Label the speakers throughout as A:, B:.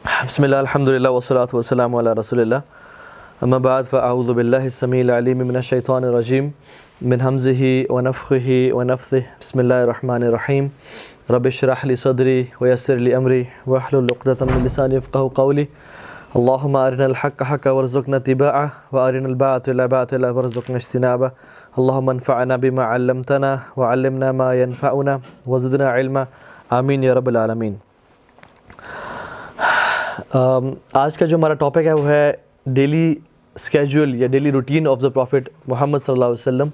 A: بسم اللہ الحمدللہ والصلاة والسلام علی رسول اللہ اما بعد فاعوذ باللہ السمیع العلیم من الشیطان الرجیم من حمزہ ونفخہ ونفثہ بسم اللہ الرحمن الرحیم رب اشرح لی صدری ویسر لی امری واحلل عقدۃ من لسانی یفقهوا قولی اللہم ارنا الحق حقا وارزقنا اتباعہ وارنا الباطل باطلا وارزقنا اجتنابہ اللہم انفعنا بما علمتنا وعلمنا ما ينفعنا وزدنا علما آمین یا رب العالمین۔ آج کا جو ہمارا ٹاپک ہے وہ ہے ڈیلی اسکیجول یا daily routine of the prophet Muhammad صلی اللہ علیہ وسلم،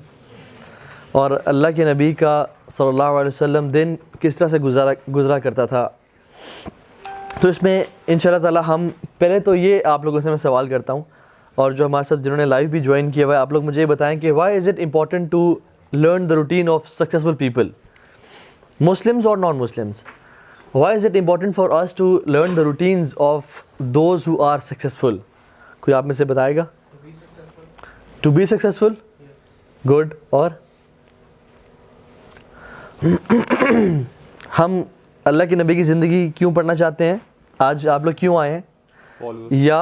A: اور اللہ کے نبی کا صلی اللہ علیہ وسلم دن کس طرح سے گزرا کرتا تھا۔ تو اس میں انشاءاللہ تعالی ہم پہلے تو یہ آپ لوگوں سے میں سوال کرتا ہوں، اور جو ہمارے ساتھ جنہوں نے لائیو بھی جوائن کیا ہوا ہے، آپ لوگ مجھے یہ بتائیں کہ why is it important to learn the routine of successful people, Muslims اور non Muslims? Why is it important for us to learn the routines of those who are successful? کوئی آپ میں سے بتائے گا؟ To be successful? Good. اور ہم اللہ کے نبی کی زندگی کیوں پڑھنا چاہتے ہیں؟ آج آپ لوگ کیوں آئے ہیں؟ یا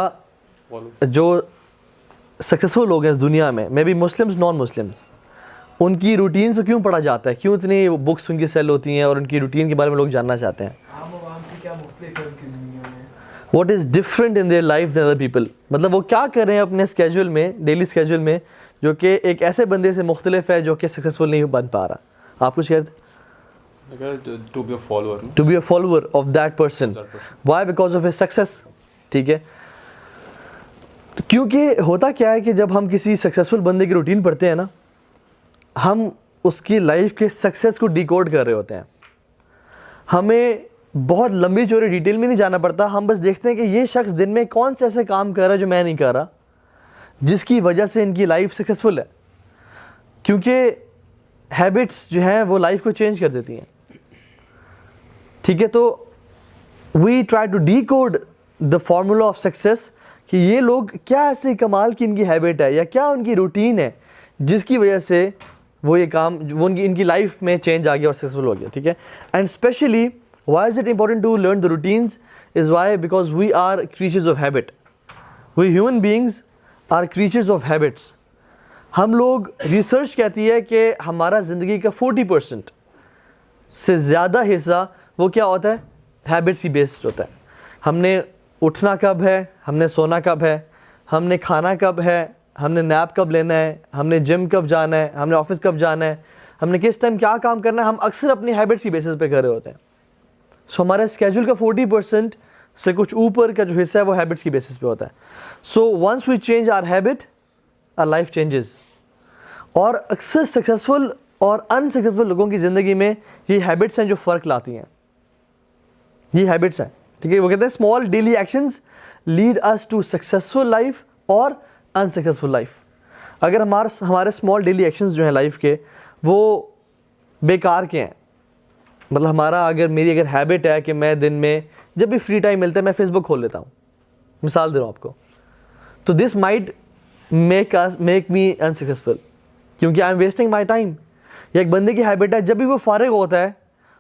A: جو سکسیزفل لوگ ہیں اس دنیا میں، maybe Muslims non Muslims, ان کی روٹین سے کیوں پڑھا جاتا ہے؟ کیوں اتنی بکس ان کی سیل ہوتی ہیں اور ان کی روٹین کے بارے میں لوگ جاننا چاہتے ہیں؟ What is different in their life than other people, مطلب وہ کیا کر رہے ہیں اپنے اسکیجول میں، ڈیلی اسکیجول میں، جو کہ ایک ایسے بندے سے مختلف ہے جو کہ سکسیزفل نہیں بن پا رہا۔ آپ کچھ کہتے ہیں؟
B: To
A: be a follower of that person. Why? Because of his success. ٹھیک ہے، کیونکہ ہوتا کیا ہے کہ جب ہم کسی سکسیزفل بندے کی روٹین پڑھتے ہیں نا، ہم اس کی لائف کے سکسیس کو ڈیکوڈ کر رہے ہوتے ہیں۔ ہمیں بہت لمبی چوڑی ڈیٹیل میں نہیں جانا پڑتا، ہم بس دیکھتے ہیں کہ یہ شخص دن میں کون سے ایسے کام کر رہا ہے جو میں نہیں کر رہا، جس کی وجہ سے ان کی لائف سکسیزفل ہے، کیونکہ ہیبٹس جو ہیں وہ لائف کو چینج کر دیتی ہیں۔ ٹھیک ہے، تو we try to decode the formula of success, کہ یہ لوگ کیا ایسے کمال کی ان کی ہیبٹ ہے یا کیا ان کی روٹین ہے جس کی وجہ سے وہ یہ کام وہ ان کی لائف میں چینج آ گیا اور سکسیزفل ہو گیا۔ ٹھیک ہے، and especially why is it important to learn the routines is why because we are creatures of habit. We human beings are creatures of habits. ہم لوگ ریسرچ کہتی ہے کہ ہمارا زندگی کا 40% سے زیادہ حصہ وہ کیا ہوتا ہے؟ ہیبٹس کی بیسڈ ہوتا ہے۔ ہم نے اٹھنا کب ہے، ہم نے سونا کب ہے، ہم نے کھانا کب ہے، ہم نے نیپ کب لینا ہے، ہم نے جم کب جانا ہے، ہم نے آفس کب جانا ہے، ہم نے کس ٹائم کیا کام کرنا ہے، ہم اکثر اپنی ہیبٹس کی بیسس پہ کر رہے ہوتے ہیں۔ سو ہمارے اسکیجول کا 40% سے کچھ اوپر کا جو حصہ ہے وہ ہیبٹس کی بیسس پہ ہوتا ہے۔ So once we change our habit, our life changes. اور اکثر سکسیزفل اور ان سکسیزفل لوگوں کی زندگی میں یہ ہیبٹس ہیں جو فرق لاتی ہیں، یہ ہیبٹس ہیں۔ ٹھیک ہے، وہ کہتے ہیں small daily actions lead us to successful life اور انسکسیزفل لائف۔ اگر ہمارے اسمال ڈیلی ایکشنز جو ہیں لائف کے وہ بیکار کے ہیں، مطلب میری اگر ہیبٹ ہے کہ میں دن میں جب بھی فری ٹائم ملتا ہے میں فیس بک کھول لیتا ہوں، مثال دے رہا ہوں آپ کو، تو this might make me unsuccessful, کیونکہ I am wasting my time. یا ایک بندے کی ہیبٹ ہے جب بھی وہ فارغ ہوتا ہے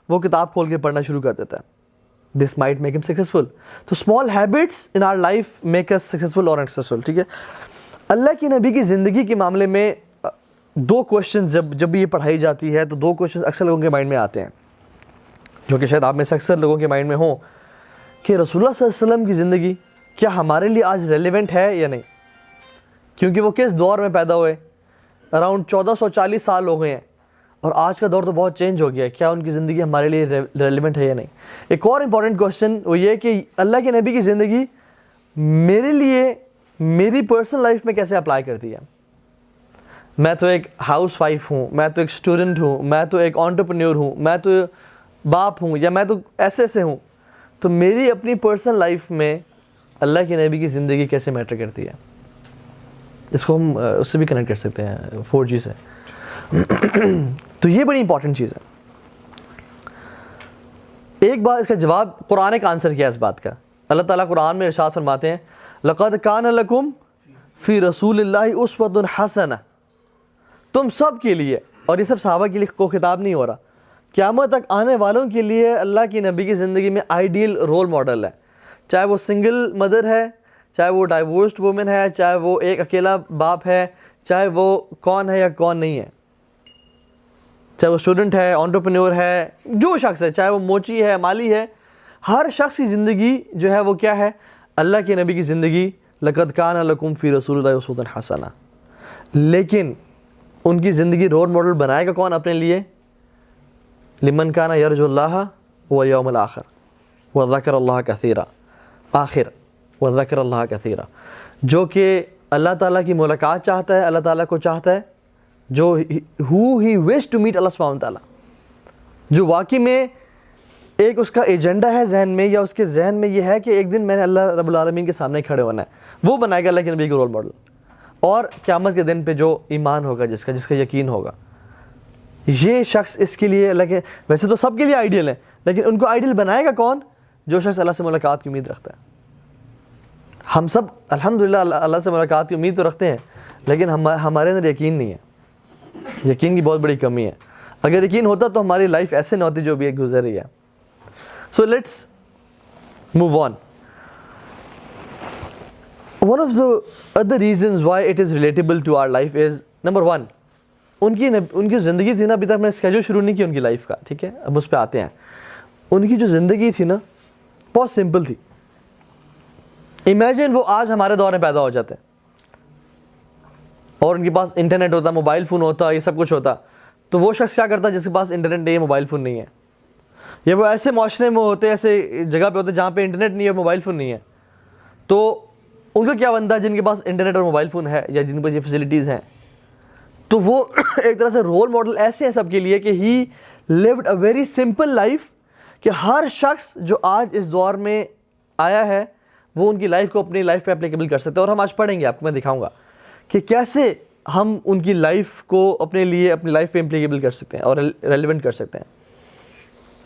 A: وہ کتاب کھول کے پڑھنا شروع کر دیتا ہے، دس مائٹ میک ہم سکسیزفل۔ تو small habits in our life make us successful اور انسکسیزفل۔ ٹھیک ہے، اللہ کی نبی کی زندگی کے معاملے میں دو کوشچنز جب بھی یہ پڑھائی جاتی ہے تو دو کوشچنز اکثر لوگوں کے مائنڈ میں آتے ہیں، جو کہ شاید آپ میں سے اکثر لوگوں کے مائنڈ میں ہوں، کہ رسول اللہ صلی اللہ علیہ وسلم کی زندگی کیا ہمارے لیے آج ریلیونٹ ہے یا نہیں؟ کیونکہ وہ کس دور میں پیدا ہوئے؟ اراؤنڈ 1440 سال ہو گئے ہیں، اور آج کا دور تو بہت چینج ہو گیا ہے، کیا ان کی زندگی ہمارے لیے ریلیونٹ ہے یا نہیں؟ ایک اور امپورٹنٹ کوشچن وہ یہ کہ اللہ کے نبی کی زندگی میرے لیے میری پرسنل لائف میں کیسے اپلائی کرتی ہے؟ میں تو ایک ہاؤس وائف ہوں، میں تو ایک اسٹوڈنٹ ہوں، میں تو ایک انٹرپرینیور ہوں، میں تو باپ ہوں، یا میں تو ایسے ہوں، تو میری اپنی پرسنل لائف میں اللہ کے نبی کی زندگی کیسے میٹر کرتی ہے؟ اس کو ہم اس سے بھی کنیکٹ کر سکتے ہیں 4G سے۔ تو یہ بڑی امپورٹنٹ چیز ہے۔ ایک بار اس کا جواب قرآن کا آنسر کیا ہے اس بات کا۔ اللہ تعالیٰ قرآن میں ارشاد فرماتے ہیں لَقَدْ كَانَ لَكُمْ فِي رَسُولِ اللَّهِ أُسْوَةٌ حَسَنَةٌ، تم سب کے لیے، اور یہ سب صحابہ کے لیے کو خطاب نہیں ہو رہا، قیامت تک آنے والوں کے لیے اللہ کی نبی کی زندگی میں آئیڈیل رول ماڈل ہے۔ چاہے وہ سنگل مدر ہے، چاہے وہ ڈائیورسڈ وومن ہے، چاہے وہ ایک اکیلا باپ ہے، چاہے وہ کون ہے یا کون نہیں ہے، چاہے وہ اسٹوڈنٹ ہے، انٹرپرینور ہے، جو شخص ہے، چاہے وہ موچی ہے، مالی ہے، ہر شخص کی زندگی جو ہے وہ کیا ہے؟ اللہ کے نبی کی زندگی، لَقَدْ كَانَ لَكُمْ فِي رَسُولِ اللَّهِ أُسْوَةٌ حَسَنَةٌ. لیکن ان کی زندگی رول ماڈل بنائے گا کون اپنے لیے؟ لمن کان یرجو اللہ والیوم الآخر وذکر اللہ کثیرا، آخر وذکر اللہ کثیرا، جو کہ اللہ تعالیٰ کی ملاقات چاہتا ہے، اللہ تعالیٰ کو چاہتا ہے، جو who he wish to meet اللہ سبحانہ تعالیٰ، جو واقعی میں ایک اس کا ایجنڈا ہے ذہن میں، یا اس کے ذہن میں یہ ہے کہ ایک دن میں نے اللہ رب العالمین کے سامنے کھڑے ہونا ہے، وہ بنائے گا اللہ کے نبی کا رول ماڈل. اور قیامت کے دن پہ جو ایمان ہوگا، جس کا یقین ہوگا، یہ شخص اس کے لیے اللہ کے، ویسے تو سب کے لیے آئیڈیل ہے، لیکن ان کو آئیڈیل بنائے گا کون؟ جو شخص اللہ سے ملاقات کی امید رکھتا ہے. ہم سب الحمدللہ اللہ سے ملاقات کی امید تو رکھتے ہیں، لیکن ہمارے اندر یقین نہیں ہے. یقین کی بہت بڑی کمی ہے. اگر یقین ہوتا تو ہماری لائف ایسے نہ ہوتی جو بھی ایک گزر رہی ہے. So let's move on. One of the other reasons why it is relatable to our life is number one, ان کی زندگی تھی نا، ابھی تک میں اسکیجول شروع نہیں کی ان کی لائف کا، ٹھیک ہے، اب اس پہ آتے ہیں. ان کی جو زندگی تھی نا بہت سمپل تھی. امیجن وہ آج ہمارے دور میں پیدا ہو جاتے ہیں اور ان کے پاس انٹرنیٹ ہوتا، موبائل فون ہوتا، یہ سب کچھ ہوتا، تو وہ شخص کیا کرتا جس کے پاس انٹرنیٹ نہیں ہے، موبائل فون نہیں ہے؟ یا وہ ایسے معاشرے میں ہوتے، ایسے جگہ پہ ہوتے جہاں پہ انٹرنیٹ نہیں ہے، موبائل فون نہیں ہے، تو ان کا کیا بنتا ہے جن کے پاس انٹرنیٹ اور موبائل فون ہے یا جن کے پاس یہ فیسلٹیز ہیں؟ تو وہ ایک طرح سے رول ماڈل ایسے ہیں سب کے لیے کہ he lived a very simple life, کہ ہر شخص جو آج اس دور میں آیا ہے وہ ان کی لائف کو اپنی لائف پہ اپلیکیبل کر سکتے ہیں. اور ہم آج پڑھیں گے، آپ کو میں دکھاؤں گا کہ کیسے ہم ان کی لائف کو اپنے لیے اپنی لائف پہ امپلیکیبل کر سکتے ہیں اور ریلیونٹ کر سکتے ہیں.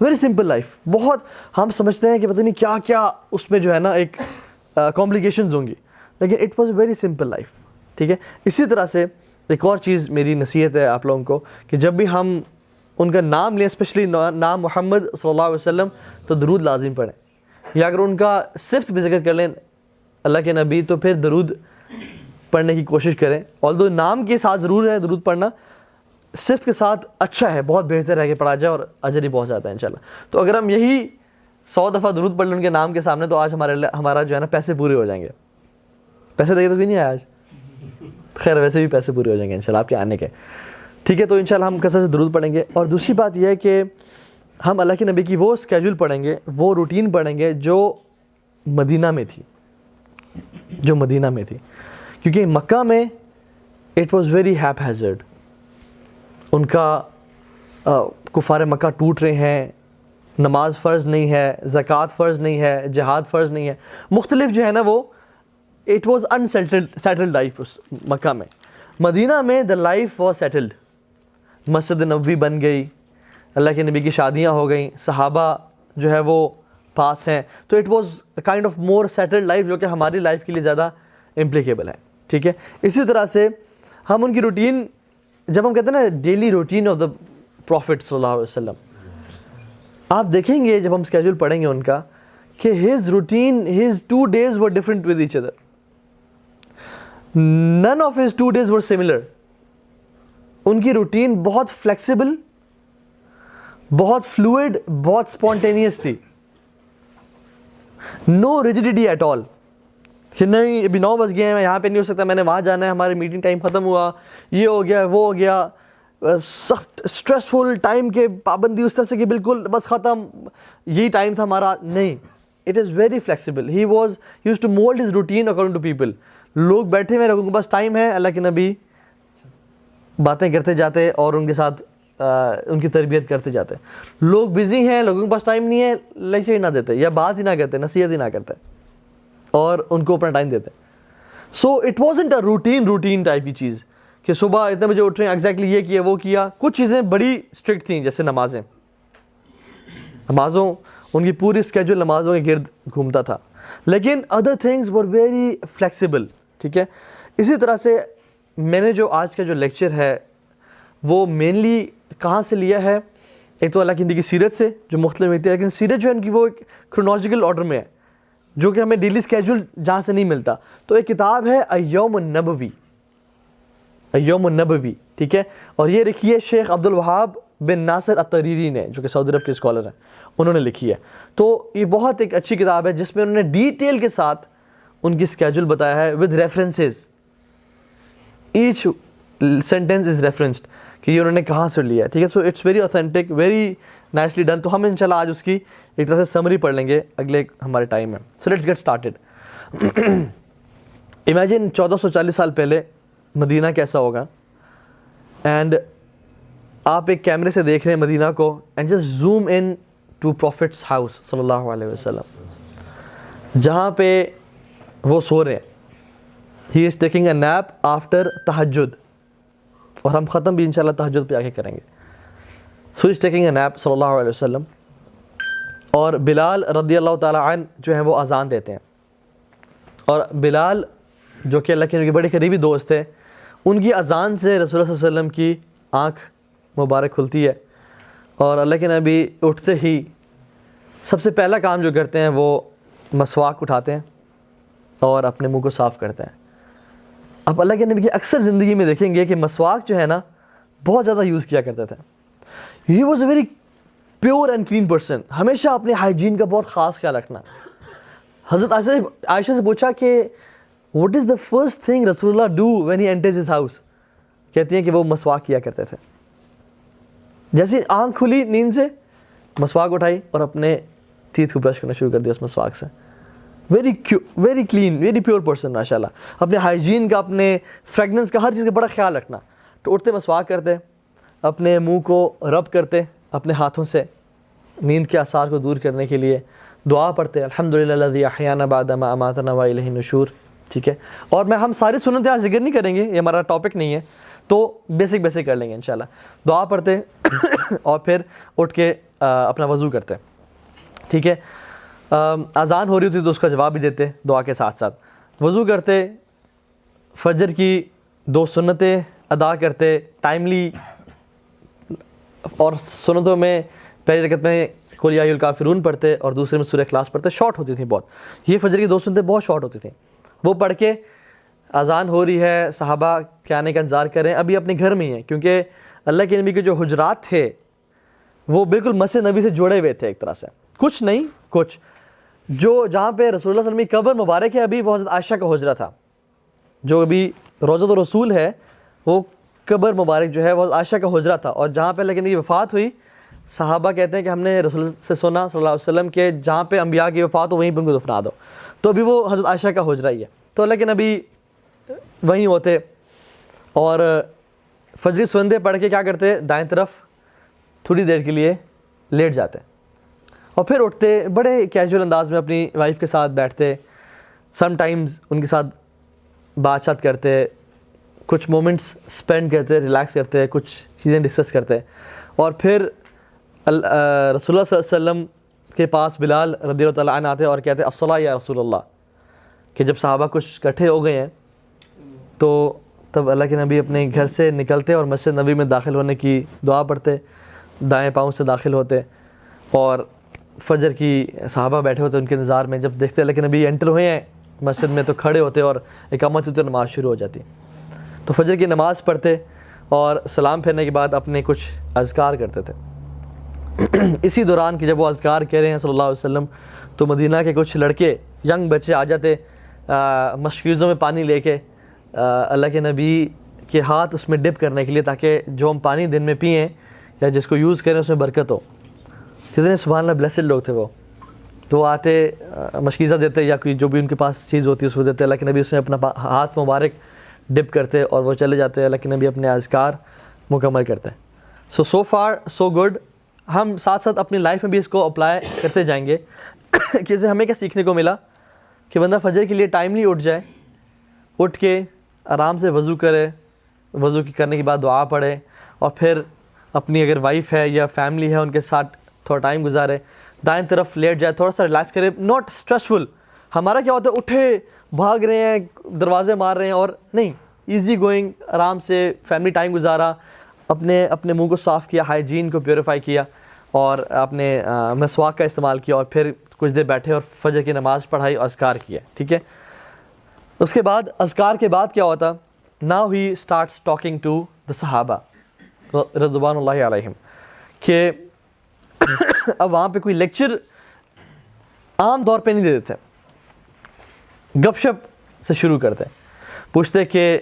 A: Very simple life. بہت ہم سمجھتے ہیں کہ پتہ نہیں کیا کیا اس میں جو ہے نا ایک کمپلیکیشنز ہوں گی، لیکن it was a very simple life. ٹھیک ہے. اسی طرح سے ایک اور چیز میری نصیحت ہے آپ لوگوں کو کہ جب بھی ہم ان کا نام لیں، اسپیشلی نام محمد صلی اللہ علیہ وسلم، تو درود لازم پڑھیں. یا اگر ان کا صفت بھی ذکر کر لیں اللہ کے نبی، تو پھر درود پڑھنے کی کوشش کریں. آلدو نام کے ساتھ ضرور ہے درود پڑھنا، صفت کے ساتھ اچھا ہے، بہت بہتر ہے کہ پڑھا جائے اور اجر ہی بہت جاتا ہے انشاءاللہ. تو اگر ہم یہی 100 دفعہ درود پڑھ لیں ان کے نام کے سامنے، تو آج ہمارا جو ہے نا پیسے پورے ہو جائیں گے. پیسے دیکھے تو کوئی نہیں آیا آج، خیر ویسے بھی پیسے پورے ہو جائیں گے انشاءاللہ آپ کے آنے کے. ٹھیک ہے. تو انشاءاللہ ہم کثرت سے درود پڑھیں گے. اور دوسری بات یہ ہے کہ ہم اللہ کے نبی کی وہ اسکیجول پڑھیں گے، وہ روٹین پڑھیں گے جو مدینہ میں تھی، کیونکہ مکہ میں it was very haphazard. ان کا کفار مکہ ٹوٹ رہے ہیں، نماز فرض نہیں ہے، زکوٰۃ فرض نہیں ہے، جہاد فرض نہیں ہے، مختلف جو ہے نا وہ اٹ واز انسیٹلڈ لائف اس مکہ میں. مدینہ میں the life was settled. Masjid Nabawi بن گئی، اللہ کے نبی کی شادیاں ہو گئیں، صحابہ جو ہے وہ پاس ہیں، تو it was kind of more settled life, جو کہ ہماری لائف کے لیے زیادہ امپلیکیبل ہے. ٹھیک ہے. اسی طرح سے ہم ان کی روٹین، جب ہم کہتے ہیں نا daily routine of the prophet صلی اللہ علیہ وسلم، آپ دیکھیں گے جب ہم اسکیجول پڑھیں گے ان کا کہ his routine, his 2 days were different with each other. None of his 2 days were similar. ان کی روٹین بہت فلیکسیبل، بہت فلوئڈ، بہت اسپونٹینیس تھی. نو ریجیڈیٹی ایٹ آل کہ نہیں ابھی 9 بج گئے ہیں، میں یہاں پہ نہیں ہو سکتا، میں نے وہاں جانا ہے، ہماری میٹنگ ٹائم ختم ہوا، یہ ہو گیا وہ ہو گیا. سخت اسٹریسفل ٹائم کے پابندی اس طرح سے کہ بالکل بس ختم، یہی ٹائم تھا ہمارا. نہیں، it is very flexible. He used to mold his routine according to people. لوگ بیٹھے ہوئے، لوگوں کے پاس ٹائم ہے، اللہ کے نبی باتیں کرتے جاتے اور ان کے ساتھ ان کی تربیت کرتے جاتے. لوگ بزی ہیں، لوگوں کے پاس ٹائم نہیں ہے، لیکچر ہی نہ دیتے یا بات ہی نہ کرتے، نصیحت ہی نہ کرتے اور ان کو اپنا ٹائم دیتے. So it wasn't a routine type کی چیز کہ صبح اتنے بجے اٹھ رہے ہیں، ایگزیکٹلی یہ کیا وہ کیا. کچھ چیزیں بڑی اسٹرکٹ تھیں، جیسے نمازوں ان کی پوری اسکیجول نمازوں کے گرد گھومتا تھا، لیکن other things were very flexible. ٹھیک ہے. اسی طرح سے میں نے جو آج کا جو لیکچر ہے وہ مینلی کہاں سے لیا ہے؟ ایک تو اللہ کی نبی کی سیرت سے جو مختلف ہوتی ہے، لیکن سیرت جو ہے ان کی وہ ایک کرونالوجیکل آرڈر میں ہے. جو کہ ہمیں ڈیلی اسکیجول جہاں سے نہیں ملتا. تو ایک کتاب ہے ایوم النبوی, ایوم النبوی, ٹھیک ہے, اور یہ لکھی ہے شیخ عبد الوہاب بن ناصر الطریری نے, جو کہ سعودی عرب کے اسکالر ہیں, انہوں نے لکھی ہے. تو یہ بہت ایک اچھی کتاب ہے جس میں انہوں نے ڈیٹیل کے ساتھ ان کی اسکیجول بتایا ہے with references, each sentence is referenced کہ یہ انہوں نے کہاں سے لیا ہے, ٹھیک ہے. So it's very authentic, very nicely done. تو ہم انشاءاللہ آج اس کی ایک طرح سے سمری پڑھ لیں گے اگلے ہمارے ٹائم میں. So let's get started. Imagine 1440 سال پہلے مدینہ کیسا ہوگا, اینڈ آپ ایک کیمرے سے دیکھ رہے ہیں مدینہ کو, and just zoom in to prophet's house صلی اللہ علیہ وسلم, جہاں پہ وہ سو رہے ہیں. He is taking a nap after تہجد, اور ہم ختم بھی انشاءاللہ تہجد پہ آ کے کریں گے. سو از ٹیکنگ اے نیپ صلی اللہ علیہ وسلم, اور بلال رضی اللہ تعالیٰ عنہ جو ہیں وہ اذان دیتے ہیں. اور بلال جو کہ اللہ کے بڑے قریبی دوست تھے, ان کی اذان سے رسول اللہ صلی اللہ علیہ وسلم کی آنکھ مبارک کھلتی ہے, اور اللہ کے نبی اٹھتے ہی سب سے پہلا کام جو کرتے ہیں وہ مسواک اٹھاتے ہیں اور اپنے منہ کو صاف کرتے ہیں. اب اللہ کے نبی کی اکثر زندگی میں دیکھیں گے کہ مسواک جو ہے نا بہت زیادہ یوز کیا کرتے تھے. He was a very pure and clean person, ہمیشہ اپنے ہائیجین کا بہت خاص خیال رکھنا. حضرت عائشہ سے پوچھا کہ what is the first thing رسول اللہ do when he enters his house, کہتی ہیں کہ وہ مسواک کیا کرتے تھے. جیسے آنکھ کھلی نیند سے, مسواک اٹھائی اور اپنے ٹیتھ کو برش کرنا شروع کر دیا اس مسواک سے. Very clean, very pure person ماشاء اللہ. اپنے ہائیجین کا, اپنے فریگننس کا, ہر چیز کا بڑا خیال رکھنا. تو اٹھتے مسواک کرتے, اپنے منہ کو رب کرتے اپنے ہاتھوں سے نیند کے آثار کو دور کرنے کے لیے, دعا پڑھتے الحمدللہ الذی احیانا بعد ما اماتنا والیہ النشور, ٹھیک ہے. اور ہم ساری سنتیں آج ذکر نہیں کریں گے, یہ ہمارا ٹاپک نہیں ہے, تو بیسک کر لیں گے انشاءاللہ. دعا پڑھتے اور پھر اٹھ کے اپنا وضو کرتے, ٹھیک ہے. اذان ہو رہی ہوتی تو اس کا جواب بھی دیتے دعا کے ساتھ ساتھ. وضو کرتے, فجر کی 2 سنتیں ادا کرتے ٹائملی, اور سنتوں میں پہلی رکعت میں قل یا ایھا الکافرون پڑھتے اور دوسرے میں سورہ اخلاص پڑھتے. شارٹ ہوتی تھیں بہت, یہ فجر کی 2 سنتیں بہت شارٹ ہوتی تھیں. وہ پڑھ کے اذان ہو رہی ہے, صحابہ کے آنے کا انتظار کریں, ابھی اپنے گھر میں ہی ہیں, کیونکہ اللہ کے نبی کے جو حجرات تھے وہ بالکل مسجد نبی سے جڑے ہوئے تھے ایک طرح سے, کچھ نہیں کچھ. جو جہاں پہ رسول اللہ صلی اللہ علیہ وسلم کی قبر مبارک ہے ابھی, وہ حضرت عائشہ کا حجرہ تھا. جو ابھی روضۃ الرسول ہے وہ قبر مبارک جو ہے وہ عائشہ کا حجرہ تھا. اور جہاں پہ اللہ کے نبی کی وفات ہوئی, صحابہ کہتے ہیں کہ ہم نے رسول اللہ سے سنا صلی اللہ علیہ وسلم کے جہاں پہ انبیاء کی وفات ہو وہیں پہ ان کو دفنا دو. تو ابھی وہ حضرت عائشہ کا حجرہ ہی ہے. تو اللہ کے نبی وہیں ہوتے اور فجری سنتیں پڑھ کے کیا کرتے, دائیں طرف تھوڑی دیر کے لیے لیٹ جاتے اور پھر اٹھتے, بڑے کیجول انداز میں اپنی وائف کے ساتھ بیٹھتے, سم ٹائمز ان کے ساتھ بات چیت کرتے, کچھ مومنٹس اسپینڈ کرتے, ریلیکس کرتے, کچھ چیزیں ڈسکس کرتے. اور پھر رسول اللہ صلی اللہ علیہ وسلم کے پاس بلال رضی اللہ تعالیٰ عنہ آتے اور کہتے الصلاۃ یا رسول اللہ, کہ جب صحابہ کچھ اکٹھے ہو گئے ہیں تو تب اللہ کے نبی اپنے گھر سے نکلتے اور مسجد نبی میں داخل ہونے کی دعا پڑھتے, دائیں پاؤں سے داخل ہوتے, اور فجر کی صحابہ بیٹھے ہوتے ان کے انتظار میں. جب دیکھتے اللہ کے نبی انٹر ہوئے ہیں مسجد میں تو کھڑے ہوتے اور اقامت ہوتی, نماز شروع ہو جاتی. تو فجر کی نماز پڑھتے اور سلام پھیرنے کے بعد اپنے کچھ اذکار کرتے تھے. اسی دوران کہ جب وہ اذکار کہہ رہے ہیں صلی اللہ علیہ وسلم, تو مدینہ کے کچھ لڑکے, ینگ بچے آ جاتے مشکیزوں میں پانی لے کے, اللہ کے نبی کے ہاتھ اس میں ڈپ کرنے کے لیے, تاکہ جو ہم پانی دن میں پئیں یا جس کو یوز کریں اس میں برکت ہو. جتنے سبحان اللہ بلیسڈ لوگ تھے وہ, تو آتے مشکیزہ دیتے یا کوئی جو بھی ان کے پاس چیز ہوتی ہے اس کو دیتے. اللہ کے نبی اس میں اپنا ہاتھ مبارک ڈپ کرتے اور وہ چلے جاتے. اللہ کے نبی اپنے اذکار مکمل کرتے. سو فار سو گڈ. ہم ساتھ ساتھ اپنی لائف میں بھی اس کو اپلائی کرتے جائیں گے کہ اسے ہمیں کیا سیکھنے کو ملا, کہ بندہ فجر کے لیے ٹائملی اٹھ جائے, اٹھ کے آرام سے وضو کرے, وضو کرنے کے بعد دعا پڑھے, اور پھر اپنی اگر وائف ہے یا فیملی ہے ان کے ساتھ تھوڑا ٹائم گزارے, دائیں طرف لیٹ جائے, تھوڑا سا ریلیکس کرے, ناٹ اسٹریسفل. ہمارا کیا ہوتا ہے, اٹھے بھاگ رہے ہیں, دروازے مار رہے ہیں, اور نہیں, ایزی گوئنگ, آرام سے فیملی ٹائم گزارا, اپنے منہ کو صاف کیا, ہائیجین کو پیوریفائی کیا, اور اپنے مسواک کا استعمال کیا, اور پھر کچھ دیر بیٹھے اور فجر کی نماز پڑھائی اور اذکار کیا. ٹھیک ہے, اس کے بعد اذکار کے بعد کیا ہوتا, now he starts talking to the صحابہ رضوان اللہ علیہم, کہ اب وہاں پہ کوئی لیکچر عام طور پہ نہیں دے دیتے, گپ شپ سے شروع کرتے, پوچھتے کہ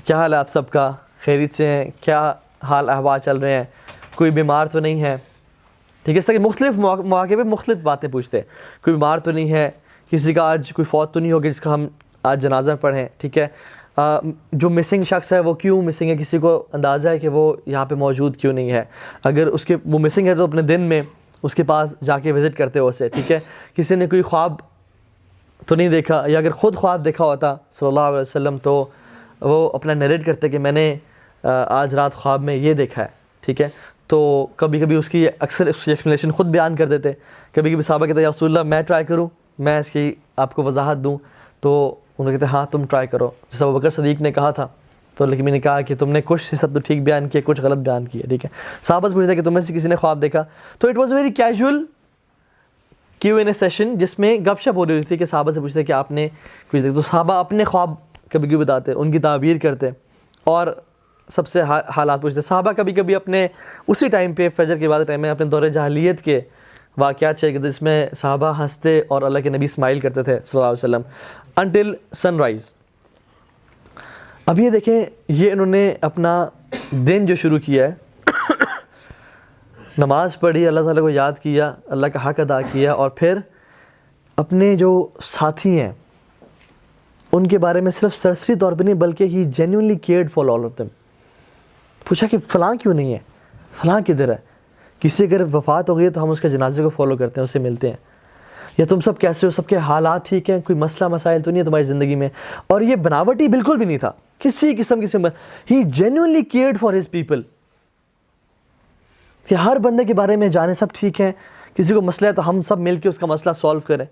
A: کیا حال ہے آپ سب کا, خیریت سے ہیں, کیا حال احوال چل رہے ہیں, کوئی بیمار تو نہیں ہے. ٹھیک ہے, اس طرح کہ مختلف مواقع پہ مختلف باتیں پوچھتے, کوئی بیمار تو نہیں ہے, کسی کا آج کوئی فوت تو نہیں ہوگی جس کا ہم آج جنازہ پڑھیں. ٹھیک ہے, جو مسنگ شخص ہے وہ کیوں مسنگ ہے, کسی کو اندازہ ہے کہ وہ یہاں پہ موجود کیوں نہیں ہے, اگر اس کے وہ مسنگ ہے تو اپنے دن میں اس کے پاس جا کے وزٹ کرتے ہو اسے. ٹھیک ہے, کسی نے کوئی خواب تو نہیں دیکھا, یا اگر خود خواب دیکھا ہوتا صلی اللہ علیہ وسلم تو وہ اپنا نریٹ کرتے کہ میں نے آج رات خواب میں یہ دیکھا ہے. ٹھیک ہے, تو کبھی کبھی اس کی اکثر اس کی ایکسپلینیشن خود بیان کر دیتے, کبھی کبھی صحابہ کہتے ہیں یا رسول اللہ میں ٹرائی کروں, میں اس کی آپ کو وضاحت دوں, تو انہوں نے کہتے ہیں ہاں تم ٹرائی کرو, جیسا ابوبکر صدیق نے کہا تھا. تو لیکن میں نے کہا کہ تم نے کچھ حصہ تو ٹھیک بیان کیا, کچھ غلط بیان کیا. ٹھیک ہے, صحابہ سے پوچھتے کہ تم میں سے کسی نے خواب دیکھا, تو it was very casual Q and A session جس میں گپ شپ ہو رہی تھی کہ صحابہ سے پوچھتے کہ آپ نے کچھ دیکھا, تو صحابہ اپنے خواب کبھی کبھی بتاتے, ان کی تعبیر کرتے اور سب سے حالات پوچھتے. صحابہ کبھی کبھی اپنے اسی ٹائم پہ فجر کے بعد ٹائم میں اپنے دور جاہلیت کے واقعات شیئر کرتے, جس میں صحابہ ہنستے اور اللہ کے نبی اسمائل کرتے تھے صلی اللہ علیہ وسلم انٹل سن رائز. اب یہ دیکھیں, یہ انہوں نے اپنا دن جو شروع کیا ہے, نماز پڑھی, اللہ تعالیٰ کو یاد کیا, اللہ کا حق ادا کیا, اور پھر اپنے جو ساتھی ہیں ان کے بارے میں صرف سرسری طور پہ نہیں بلکہ he genuinely cared for all of them. پوچھا کہ فلاں کیوں نہیں ہے, فلاں کدھر ہے, کسی اگر وفات ہو گئی تو ہم اس کے جنازے کو فالو کرتے ہیں, اسے ملتے ہیں, یا تم سب کیسے ہو, سب کے حالات ٹھیک ہیں, کوئی مسئلہ مسائل تو نہیں ہے تمہاری زندگی میں. اور یہ بناوٹی بالکل بھی نہیں تھا کسی قسم he genuinely cared for his people, کہ ہر بندے کے بارے میں جانے سب ٹھیک ہیں, کسی کو مسئلہ ہے تو ہم سب مل کے اس کا مسئلہ سولو کریں.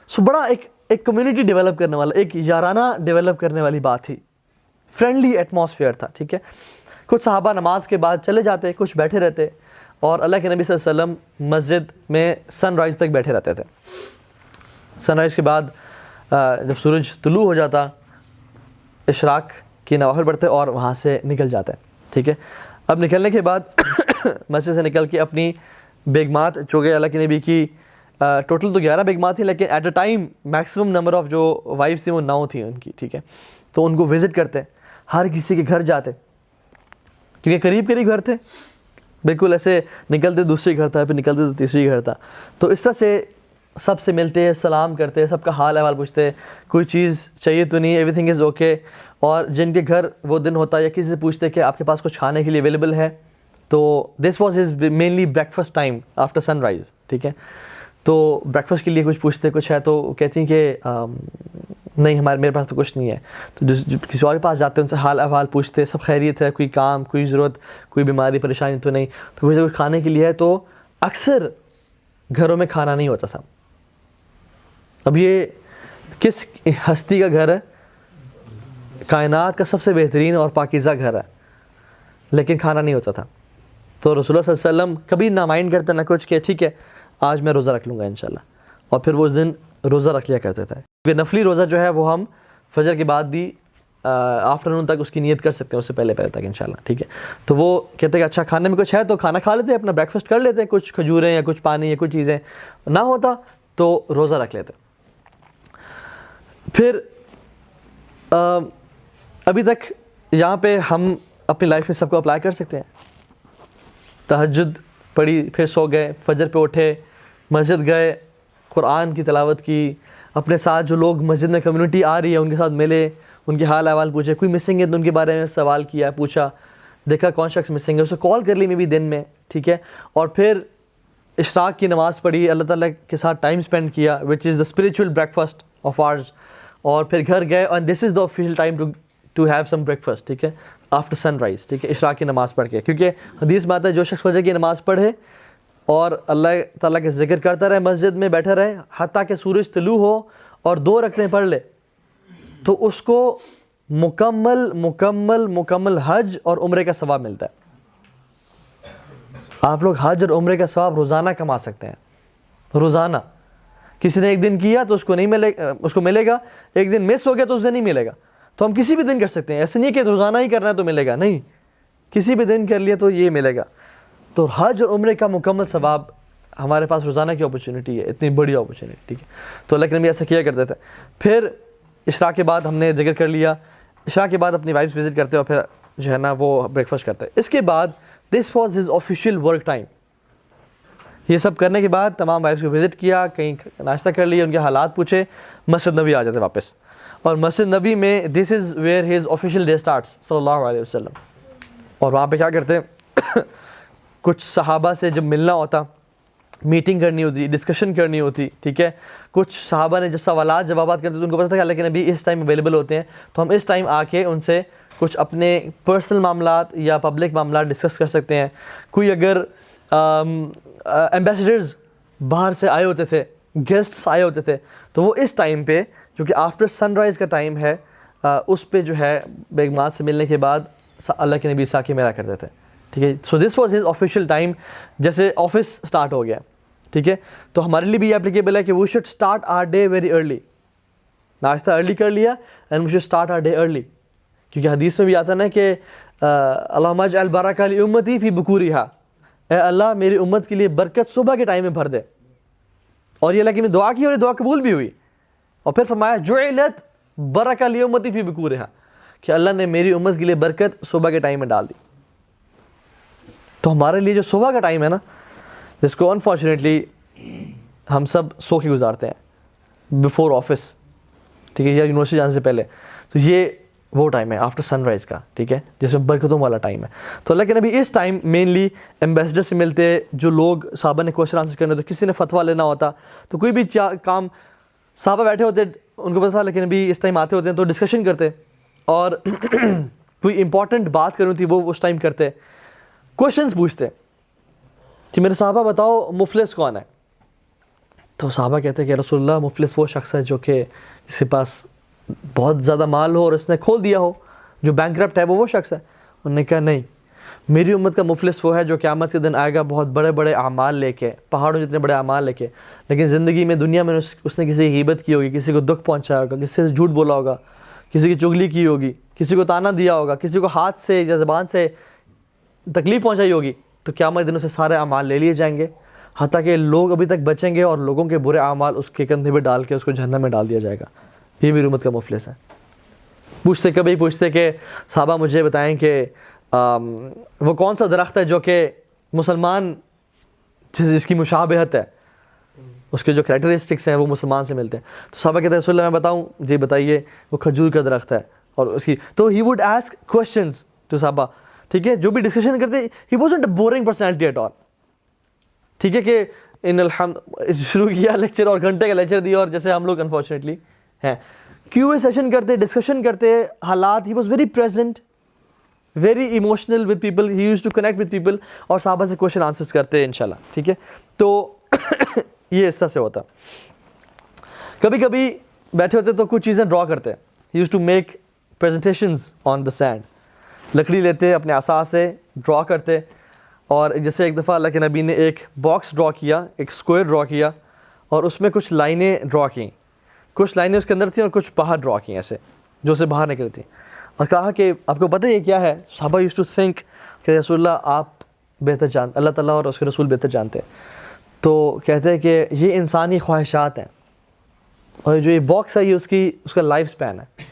A: سو بڑا ایک کمیونٹی ڈیولپ کرنے والا, ایک یارانہ ڈیولپ کرنے والی بات تھی, فرینڈلی ایٹماسفیئر تھا. ٹھیک ہے, کچھ صحابہ نماز کے بعد چلے جاتے, کچھ بیٹھے رہتے, اور اللہ کے نبی صلی اللہ علیہ وسلم مسجد میں سن رائز تک بیٹھے رہتے تھے. سن رائز کے بعد جب سورج طلوع ہو جاتا, اشراق کی نوافل پڑھتے اور وہاں سے نکل جاتے. ٹھیک ہے, اب نکلنے کے بعد مسجد سے نکل کے اپنی بیگمات, چونکہ اللہ کے نبی کی ٹوٹل تو 11 بیگمات تھیں, لیکن at a time maximum number of جو وائفس تھیں وہ 9 تھیں ان کی. ٹھیک ہے, تو ان کو وزٹ کرتے, ہر کسی کے گھر جاتے, کیونکہ قریب قریب گھر تھے, بالکل ایسے نکلتے دوسری گھر تھا, پھر نکلتے تو تیسری گھر تھا. تو اس طرح سے سب سے ملتے, سلام کرتے, سب کا حال احوال پوچھتے, کوئی چیز چاہیے تو نہیں, ایوری تھنگ از اوکے. اور جن کے گھر وہ دن ہوتا یا کسی سے پوچھتے کہ آپ کے پاس کچھ کھانے کے لیے اویلیبل ہے, تو this was his mainly breakfast time after sunrise. ٹھیک ہے, تو بریک فاسٹ کے لیے کچھ پوچھتے, کچھ ہے تو کہتی ہیں کہ نہیں میرے پاس تو کچھ نہیں ہے. تو کسی اور کے پاس جاتے, ان سے حال احوال پوچھتے, سب خیریت ہے, کوئی کام, کوئی ضرورت, کوئی بیماری پریشانی تو نہیں. تو کچھ کھانے کے لیے ہے, تو اکثر گھروں میں کھانا نہیں ہوتا تھا. اب یہ کس ہستی کا گھر ہے, کائنات کا سب سے بہترین اور پاکیزہ گھر ہے, لیکن کھانا نہیں ہوتا تھا. تو رسول اللہ صلی اللہ علیہ وسلم کبھی نہ مائنڈ کرتے نہ کچھ, کہ ٹھیک ہے آج میں روزہ رکھ لوں گا انشاءاللہ, اور پھر وہ اس دن روزہ رکھ لیا کرتے تھے. کیونکہ نفلی روزہ جو ہے وہ ہم فجر کے بعد بھی آفٹرنون تک اس کی نیت کر سکتے ہیں, اس سے پہلے تک انشاءاللہ. ٹھیک ہے, تو وہ کہتے ہیں کہ اچھا کھانے میں کچھ ہے تو کھانا کھا لیتے, اپنا بریک فاسٹ کر لیتے, کچھ کھجوریں یا کچھ پانی یا کچھ چیزیں, نہ ہوتا تو روزہ رکھ لیتے. پھر ابھی تک یہاں پہ ہم اپنی لائف میں سب کو اپلائی کر سکتے ہیں. تہجد پڑھی, پھر سو گئے, فجر پہ اٹھے, مسجد گئے, قرآن کی تلاوت کی, اپنے ساتھ جو لوگ مسجد میں کمیونٹی آ رہی ہے ان کے ساتھ ملے, ان کے حال احوال پوچھے, کوئی مسنگ ہے تو ان کے بارے میں سوال کیا, پوچھا, دیکھا کون شخص مسنگ ہے, اسے کال کر لی میں بھی دن میں. ٹھیک ہے, اور پھر اشراق کی نماز پڑھی, اللہ تعالیٰ کے ساتھ ٹائم اسپینڈ کیا, which is the spiritual breakfast of ours. اور پھر گھر گئے, اور this is the official time to have some breakfast. ٹھیک ہے, آفٹر سن رائز. ٹھیک ہے, اشراق کی نماز پڑھ کے, کیونکہ حدیث میں آتا ہے جو شخص فجر کی نماز پڑھے اور اللہ تعالیٰ کے ذکر کرتا رہے, مسجد میں بیٹھا رہے حتیٰ کہ سورج طلوع ہو اور 2 رکعتیں پڑھ لے, تو اس کو مکمل حج اور عمرے کا ثواب ملتا ہے. آپ لوگ حج اور عمرے کا ثواب روزانہ کما سکتے ہیں, روزانہ. کسی نے ایک دن کیا تو اس کو نہیں ملے اس کو ملے گا, ایک دن مس ہو گیا تو اسے نہیں ملے گا. تو ہم کسی بھی دن کر سکتے ہیں, ایسے نہیں کہ روزانہ ہی کرنا ہے تو ملے گا, نہیں, کسی بھی دن کر لیا تو یہ ملے گا. تو حج اور عمرے کا مکمل ثواب ہمارے پاس روزانہ کی اپرچونٹی ہے, اتنی بڑی اپرچونٹی, ٹھیک ہے. تو اللہ کے نبی ایسا کیا کرتے تھے. پھر عشاء کے بعد ہم نے ذکر کر لیا, عشاء کے بعد اپنی وائفس وزٹ کرتے اور پھر جو ہے نا وہ بریک فاسٹ کرتے. اس کے بعد دس was his official work time. یہ سب کرنے کے بعد تمام وائفس کو وزٹ کیا, کہیں ناشتہ کر لیا, ان کے حالات پوچھے, مسجد نبی آ جاتے واپس. اور مسجد نبی میں this is where his official day starts صلی اللہ علیہ وسلم. اور وہاں پہ کیا کرتے, کچھ صحابہ سے جب ملنا ہوتا, میٹنگ کرنی ہوتی, ڈسکشن کرنی ہوتی, ٹھیک ہے. کچھ صحابہ نے جب سوالات جوابات کرتے تو ان کو پتہ تھا کہ اللہ کے نبی اس ٹائم اویلیبل ہوتے ہیں, تو ہم اس ٹائم آ کے ان سے کچھ اپنے پرسنل معاملات یا پبلک معاملات ڈسکس کر سکتے ہیں. کوئی اگر ایمبیسڈرز باہر سے آئے ہوتے تھے, گیسٹس آئے ہوتے تھے, تو وہ اس ٹائم پہ جو کہ آفٹر سن رائز کا ٹائم ہے, اس پہ جو ہے بیگمات سے ملنے کے بعد اللہ کے نبی سا کے میرا کرتے تھے, ٹھیک ہے. So this was his official time. جیسے آفس اسٹارٹ ہو گیا, ٹھیک ہے, تو ہمارے لیے بھی یہ اپلیکیبل ہے کہ we should start our day very early. ناشتہ ارلی کر لیا and we should start our day early, کیونکہ حدیث میں بھی آتا نا کہ اللہم اجعل برکۃ لامتی فی بکورہا, اے اللہ میری امت کے لیے برکت صبح کے ٹائم میں بھر دے. اور یہ اللہ کی دعا کی اور یہ دعا قبول بھی ہوئی. اور پھر فرمایا جعلت برکۃ لامتی فی بکورہا, کہ اللہ نے میری امت کے لیے برکت صبح کے ٹائم میں ڈال دی. تو ہمارے لیے جو صبح کا ٹائم ہے نا, جس کو انفارچونیٹلی ہم سب سو کے گزارتے ہیں بیفور آفس, ٹھیک ہے, یا یونیورسٹی جانے سے پہلے, تو یہ وہ ٹائم ہے آفٹر سن رائز کا, ٹھیک ہے, جس میں برکتوں والا ٹائم ہے. تو اللہ کے نبی اس ٹائم مینلی ایمبیسڈر سے ملتے, جو لوگ صحابہ نے کوشچن آنسر کرنے, تو کسی نے فتویٰ لینا ہوتا, تو کوئی بھی کام صحابہ بیٹھے ہوتے, ان کو پتہ تھا اللہ کے نبی اس ٹائم آتے ہوتے ہیں, تو ڈسکشن کرتے, اور کوئی امپورٹنٹ بات کرنی تھی وہ اس ٹائم کرتے, کوشچنس پوچھتے کہ میرے صحابہ بتاؤ مفلس کون ہے. تو صحابہ کہتے ہیں کہ رسول اللہ مفلس وہ شخص ہے جو کہ جس کے پاس بہت زیادہ مال ہو اور اس نے کھول دیا ہو, جو بینکرپٹ ہے وہ شخص ہے. انہوں نے کہا نہیں, میری امت کا مفلس وہ ہے جو قیامت کے دن آئے گا بہت بڑے بڑے اعمال لے کے, پہاڑوں جتنے بڑے اعمال لے کے, لیکن زندگی میں دنیا میں اس نے کسی کی غیبت کی ہوگی, کسی کو دکھ پہنچایا ہوگا, کسی سے جھوٹ بولا ہوگا, کسی کی چغلی کی ہوگی, کسی کو تانا دیا ہوگا, کسی کو ہاتھ سے یا زبان سے تکلیف پہنچائی ہوگی, تو قیامت کے دن سے سارے اعمال لے لیے جائیں گے, حتیٰ کہ لوگ ابھی تک بچیں گے اور لوگوں کے برے اعمال اس کے کندھے پہ ڈال کے اس کو جہنم میں ڈال دیا جائے گا. یہ میری امت کا مفلس ہے. پوچھتے کبھی پوچھتے کہ صحابہ مجھے بتائیں کہ وہ کون سا درخت ہے جو کہ مسلمان جس کی مشابہت ہے, اس کے جو کریکٹرسٹکس ہیں وہ مسلمان سے ملتے ہیں. تو صحابہ کہتے ہیں رسول اللہ میں بتاؤں, جی بتائیے. وہ کھجور کا درخت ہے, اور اس کی تو he would ask questions to صحابہ, ٹھیک ہے, جو بھی ڈسکشن کرتے, he wasn't a boring personality at all, ٹھیک ہے, کہ ان الحمد شروع کیا لیکچر اور گھنٹے کا لیکچر دیا, اور جیسے ہم لوگ انفارچونیٹلی ہیں کیو اے سیشن کرتے, ڈسکشن کرتے, حالات, he was very present, very emotional with people, he use to connect with people, اور صحابہ سے کوشچن آنسرس کرتے انشاءاللہ, ٹھیک ہے. تو یہ اس طرح سے ہوتا. کبھی کبھی بیٹھے ہوتے تو کچھ چیزیں ڈرا کرتے, he use to make presentations on the sand, لکڑی لیتے اپنے عصا سے ڈرا کرتے. اور جیسے ایک دفعہ اللہ کے نبی نے ایک باکس ڈرا کیا, ایک اسکوائر ڈرا کیا, اور اس میں کچھ لائنیں ڈرا کیں, کچھ لائنیں اس کے اندر تھیں اور کچھ باہر ڈرا کیں ایسے جو اسے باہر نکلی تھیں, اور کہا کہ آپ کو پتہ ہے یہ کیا ہے. صحابہ یوز ٹو تھنک کہ رسول اللہ آپ بہتر جانتے, اللہ تعالیٰ اور اس کے رسول بہتر جانتے. تو کہتے ہیں کہ یہ انسانی خواہشات ہیں, اور جو یہ باکس ہے یہ اس کا لائف سپین ہے,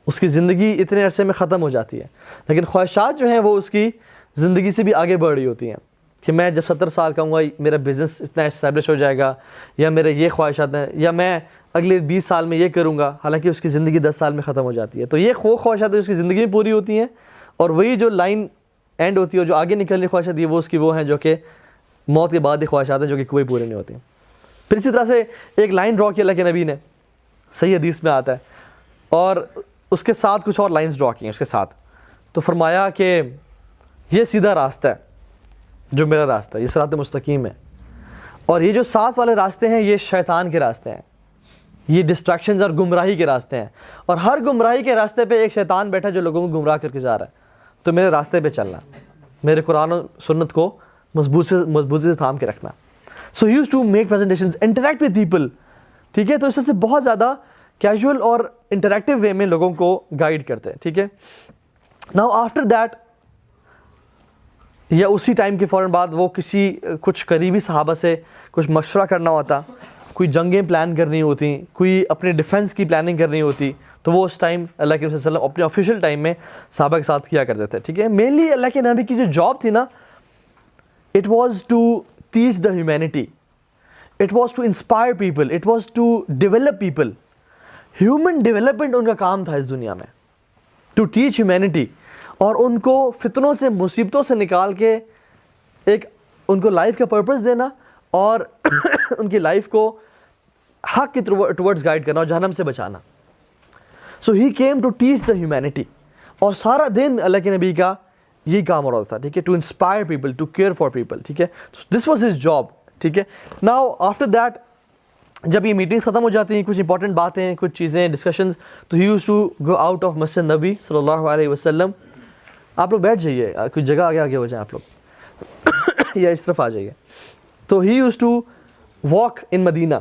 A: اس کی زندگی اتنے عرصے میں ختم ہو جاتی ہے, لیکن خواہشات جو ہیں وہ اس کی زندگی سے بھی آگے بڑھ رہی ہوتی ہیں, کہ میں جب 70 سال کا ہوں گا میرا بزنس اتنا اسٹیبلش ہو جائے گا, یا میرے یہ خواہشات ہیں, یا میں اگلے 20 سال میں یہ کروں گا, حالانکہ اس کی زندگی 10 سال میں ختم ہو جاتی ہے. تو یہ خواہشات اس کی زندگی میں پوری ہوتی ہیں, اور وہی جو لائن اینڈ ہوتی ہے, جو آگے نکلنے خواہشات ہے, وہ اس کی وہ ہیں جو کہ موت کے بعد کی خواہشات ہیں, جو کہ کوئی پورے نہیں ہوتی. پھر اسی طرح سے ایک لائن ڈرا کی اللہ کے نبی نے, صحیح حدیث میں آتا ہے, اور اس کے ساتھ کچھ اور لائنز ڈرا کی ہیں اس کے ساتھ. تو فرمایا کہ یہ سیدھا راستہ ہے جو میرا راستہ ہے, یہ صراط مستقیم ہے, اور یہ جو ساتھ والے راستے ہیں یہ شیطان کے راستے ہیں, یہ ڈسٹریکشنز اور گمراہی کے راستے ہیں, اور ہر گمراہی کے راستے پہ ایک شیطان بیٹھا جو لوگوں کو گمراہ کر کے جا رہا ہے. تو میرے راستے پہ چلنا, میرے قرآن و سنت کو مضبوطی سے تھام کے رکھنا. So he used to make presentations, interact with people, ٹھیک ہے. تو اس سے بہت زیادہ کیجول اور انٹریکٹیو وے میں لوگوں کو گائیڈ کرتے ہیں, ٹھیک ہے. ناؤ آفٹر دیٹ, یا اسی ٹائم کے فوراً بعد وہ کچھ قریبی صحابہ سے کچھ مشورہ کرنا ہوتا, کوئی جنگیں پلان کرنی ہوتی, کوئی اپنے ڈیفینس کی پلاننگ کرنی ہوتی, تو وہ اس ٹائم اللہ کے نبی صلی اللہ علیہ وسلم اپنے آفیشیل ٹائم میں صحابہ کے ساتھ کیا کرتے تھے, ٹھیک ہے. مینلی اللہ کے نبی کی جو جاب تھی نا, it was to teach the humanity, it was to inspire people, it was to develop people. Human development ان کا کام تھا اس دنیا میں, ٹو ٹیچ ہیومینٹی, اور ان کو فتنوں سے, مصیبتوں سے نکال کے ایک ان کو لائف کا پرپس دینا, اور ان کی لائف کو حق کی ٹورڈز گائیڈ کرنا اور جہنم سے بچانا. So he came to teach the humanity, اور سارا دن اللہ کے نبی کا یہی کام ہو رہا تھا, ٹھیک ہے, to inspire people, to care for people, ٹھیک ہے. دس واز ہز جاب, ٹھیک ہے. ناؤ آفٹر دیٹ, جب یہ میٹنگس ختم ہو جاتی ہیں, کچھ انپورٹنٹ باتیں, کچھ چیزیں, ڈسکشنز, تو he use to go out of مسجد نبی صلی اللہ علیہ وسلم. آپ لوگ بیٹھ جائیے, کوئی جگہ آگے ہو جائیں آپ لوگ, یا اس طرف آ جائیے. تو he use to walk in مدینہ.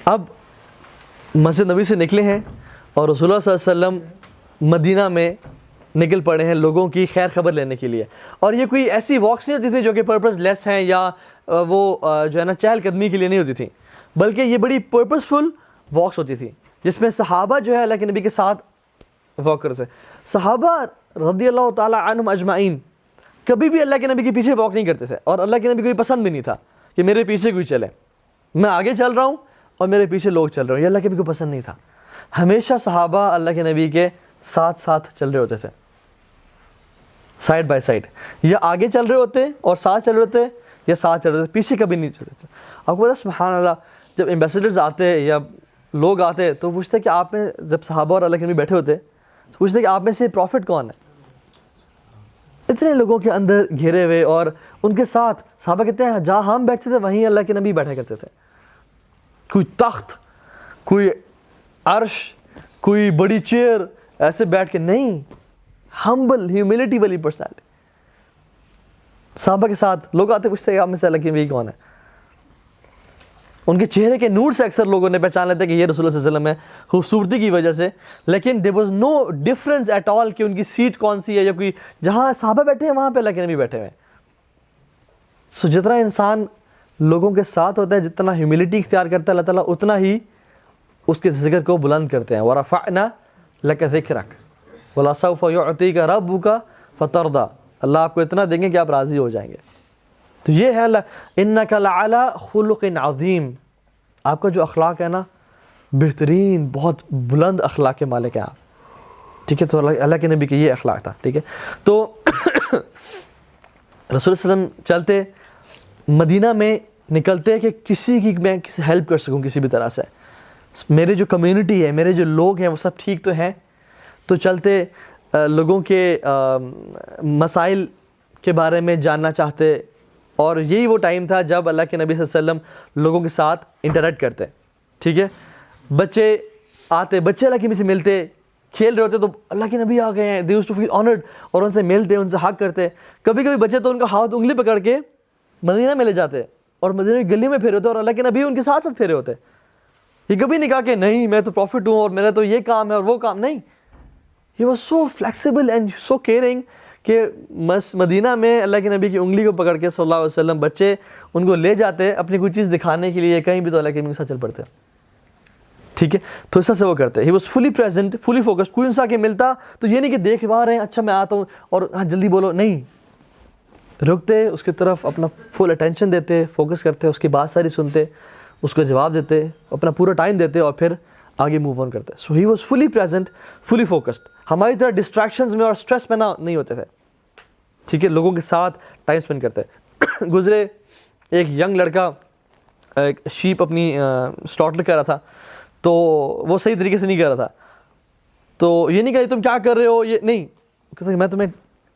A: اب مسجد نبی سے نکلے ہیں اور رسول اللہ صلی اللہ علیہ وسلم مدینہ میں نکل پڑے ہیں لوگوں کی خیر خبر لینے کے لیے. اور یہ کوئی ایسی واکس نہیں ہوتی تھی جو کہ پرپز لیس ہیں, یا وہ جو ہے نا چہل قدمی کے لیے نہیں ہوتی تھیں, بلکہ یہ بڑی پرپزفل واکس ہوتی تھی, جس میں صحابہ جو ہے اللہ کے نبی کے ساتھ واک کرتے. صحابہ رضی اللہ تعالیٰ عنہم اجمعین کبھی بھی اللہ کے نبی کے پیچھے واک نہیں کرتے تھے, اور اللہ کے نبی کو یہ پسند بھی نہیں تھا کہ میرے پیچھے کوئی چلے, میں آگے چل رہا ہوں اور میرے پیچھے لوگ چل رہے ہیں, یہ اللہ کے نبی کو پسند نہیں تھا. ہمیشہ صحابہ اللہ کے نبی کے ساتھ ساتھ چل رہے ہوتے تھے, سائڈ بائی سائڈ, یا آگے چل رہے ہوتے اور ساتھ چل رہے ہوتے, یا ساتھ چل رہے ہوتے, پیچھے کبھی نہیں چلتے تھے. آپ کو پتا سبحان اللہ, جب ایمبیسیڈرز آتے یا لوگ آتے تو پوچھتے کہ آپ میں, جب صحابہ اور اللہ کے نبی بیٹھے ہوتے تو پوچھتے کہ آپ میں سے پروفٹ کون ہے. اتنے لوگوں کے اندر گھیرے ہوئے, اور ان کے ساتھ صحابہ کہتے ہیں جہاں ہم بیٹھتے تھے وہیں اللہ کے نبی بیٹھا کرتے تھے. کوئی تخت, کوئی عرش, کوئی بڑی چیئر ایسے بیٹھ کے نہیں, ہمبل ہیوملٹی والی پرسنالٹی. صحابہ کے ساتھ لوگ آتے پوچھتے کہ آپ میں سے اللہ کے نبی کون ہے. ان کے چہرے کے نور سے اکثر لوگوں نے پہچان لیتے کہ یہ رسول اللہ صلی اللہ علیہ وسلم ہے, خوبصورتی کی وجہ سے, لیکن there was no difference at all کہ ان کی سیٹ کون سی ہے, یا کوئی جہاں صحابہ بیٹھے ہیں وہاں پہ اللہ کے نبی بیٹھے ہوئے ہیں. سو جتنا انسان لوگوں کے ساتھ ہوتا ہے, جتنا ہیوملٹی اختیار کرتا ہے, اللہ تعالیٰ اتنا ہی اس کے ذکر کو بلند کرتے ہیں. وَرَفَعْنَا لَكَ ذِكْرَكَ وَلَسَوْفَ يُعْطِيكَ رَبُّكَ فَتَرْضَىٰ. اللہ آپ کو اتنا دیں گے کہ آپ راضی ہو جائیں گے. تو یہ ہے اللہ, اِنَّكَ لَعَلَىٰ خُلُقٍ عَظِيمٍ, آپ کا جو اخلاق ہے نا بہترین, بہت بلند اخلاق کے مالک ہیں آپ, ٹھیک ہے. تو اللہ کے نبی کے یہ اخلاق تھا, ٹھیک ہے. تو رسول اللہ صلی اللہ علیہ وسلم چلتے مدینہ میں, نکلتے کہ کسی کی میں کسی ہیلپ کر سکوں کسی بھی طرح سے, میرے جو کمیونٹی ہے, میرے جو لوگ ہیں وہ سب ٹھیک تو ہیں. تو چلتے لوگوں کے مسائل کے بارے میں جاننا چاہتے, اور یہی وہ ٹائم تھا جب اللہ کے نبی صلی اللہ علیہ وسلم لوگوں کے ساتھ انٹریکٹ کرتے, ٹھیک ہے. بچے آتے, بچے اللہ کے نبی سے ملتے, کھیل رہے ہوتے تو اللہ کے نبی آ گئے ہیں, they used to feel honored, اور ان سے ملتے, ان سے حق کرتے. کبھی کبھی بچے تو ان کا ہاتھ انگلی پکڑ کے مدینہ میں لے جاتے, اور مدینہ کی گلی میں پھیرے ہوتے, اور اللہ کے نبی ان کے ساتھ ساتھ پھیرے ہوتے. یہ کبھی نہیں کہا کہ نہیں میں تو پروفٹ ہوں اور میرا تو یہ کام ہے اور وہ کام نہیں. He was so flexible and so caring کہ مدینہ میں اللہ کے نبی کی انگلی کو پکڑ کے صلی اللہ علیہ وسلم بچے ان کو لے جاتے اپنی کوئی چیز دکھانے کے لیے, کہیں بھی تو اللہ کے نبی کے ساتھ چل پڑتے, ٹھیک ہے. تو اس طرح سے وہ کرتے. He was fully present, fully focused. کوئی انسان کے ملتا تو یہ نہیں کہ دیکھ پا رہے ہیں, اچھا میں آتا ہوں اور ہاں جلدی بولو, نہیں, رکتے, اس کی طرف اپنا فل اٹینشن دیتے, فوکس کرتے, اس کی بات ساری سنتے, اس کو جواب دیتے, اپنا پورا ٹائم دیتے, اور پھر آگے موو آن کرتے. So he was fully present, fully focused. ہماری طرح ڈسٹریکشنز میں اور اسٹریس میں نہیں ہوتے تھے, ٹھیک ہے. لوگوں کے ساتھ ٹائم اسپینڈ کرتے. گزرے ایک ینگ لڑکا ایک شیپ اپنی سلاٹر کر رہا تھا, تو وہ صحیح طریقے سے نہیں کر رہا تھا. تو یہ نہیں کہا تم کیا کر رہے ہو, یہ نہیں, کہتے میں تمہیں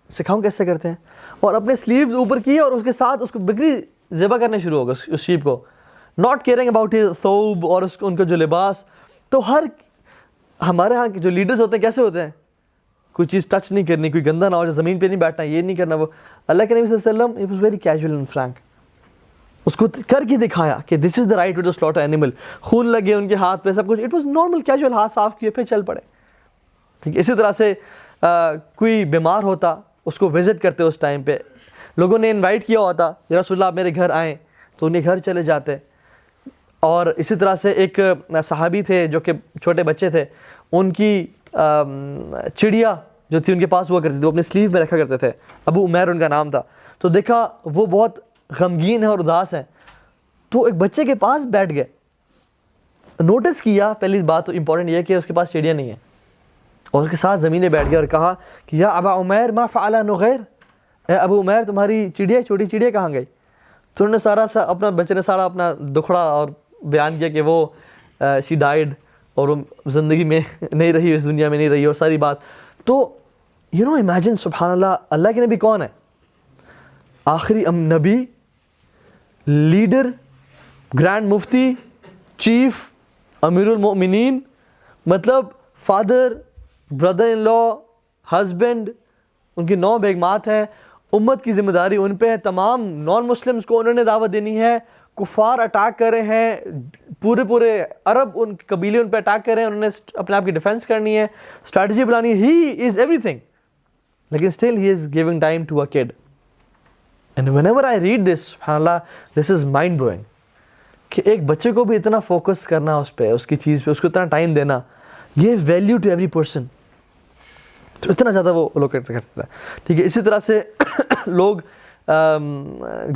A: سکھاؤں کیسے کرتے ہیں, اور اپنے سلیوز اوپر کیے اور اس کے ساتھ اس کو بکری ذبح کرنے شروع ہو گئے اس شیپ کو, ناٹ کیئرنگ اباؤٹ ہز ثوب اور ان کا جو لباس. تو ہمارے ہاں کے جو لیڈرز ہوتے ہیں کیسے ہوتے ہیں, کوئی چیز ٹچ نہیں کرنی, کوئی گندا نہ ہو جائے, زمین پہ نہیں بیٹھنا, یہ نہیں کرنا. وہ اللہ کے نبی صلی اللہ علیہ وسلم he was very casual and frank. اس کو کر کے دکھایا کہ this is the right way to slaughter animal. خون لگے ان کے ہاتھ پہ سب کچھ, اٹ واز نارمل کیجول, ہاتھ صاف کیے پھر چل پڑے. ٹھیک ہے, اسی طرح سے کوئی بیمار ہوتا اس کو وزٹ کرتے اس ٹائم پہ, لوگوں نے انوائٹ کیا ہوتا یا رسول اللہ آپ میرے گھر آئیں تو انہیں گھر چلے جاتے. اور اسی طرح سے ایک صحابی تھے جو کہ چھوٹے بچے تھے, ان کی چڑیا جو تھی ان کے پاس ہوا کرتی تھی, وہ اپنے سلیو میں رکھا کرتے تھے, ابو عمیر ان کا نام تھا. تو دیکھا وہ بہت غمگین ہیں اور اداس ہیں, تو ایک بچے کے پاس بیٹھ گئے, نوٹس کیا, پہلی بات تو امپورٹنٹ یہ ہے کہ اس کے پاس چڑیا نہیں ہے, اور اس کے ساتھ زمین بیٹھ گیا اور کہا کہ یا ابا عمیر ما فعل نغیر, اے ابو عمیر تمہاری چڑیا, چھوٹی چڑیا کہاں گئی؟ تو انہوں نے اپنا بچے نے سارا اپنا دکھڑا اور بیان کیا کہ وہ شی ڈائیڈ, اور وہ زندگی میں نہیں رہی, اس دنیا میں نہیں رہی, اور ساری بات. تو یو نو امیجن, سبحان اللہ, اللہ کے نبی کون ہے؟ آخری نبی, لیڈر, گرینڈ مفتی, چیف, امیر المؤمنین, مطلب father, brother in law, husband, ان کی 9 بیگمات ہیں, امت کی ذمہ داری ان پہ ہے, تمام نان مسلمس کو انہوں نے دعوت دینی ہے, کفار اٹیک کر رہے ہیں, پورے عرب ان قبیلے ان پہ اٹیک کر رہے ہیں, انہوں نے اپنے آپ کی ڈیفینس کرنی ہے, اسٹریٹجی بنانی ہے, ہی از ایوری تھنگ, لیکن still he is giving time to a kid. And whenever I read this, سبحان اللہ, دس از مائنڈ بلوئنگ کہ ایک بچے کو بھی اتنا فوکس کرنا اس پہ, اس کی چیز پہ, اس کو اتنا ٹائم دینا, یہ ویلیو ٹو ایوری پرسن, تو اتنا زیادہ وہ لوگ کرتے تھے. ٹھیک ہے, اسی طرح سے لوگ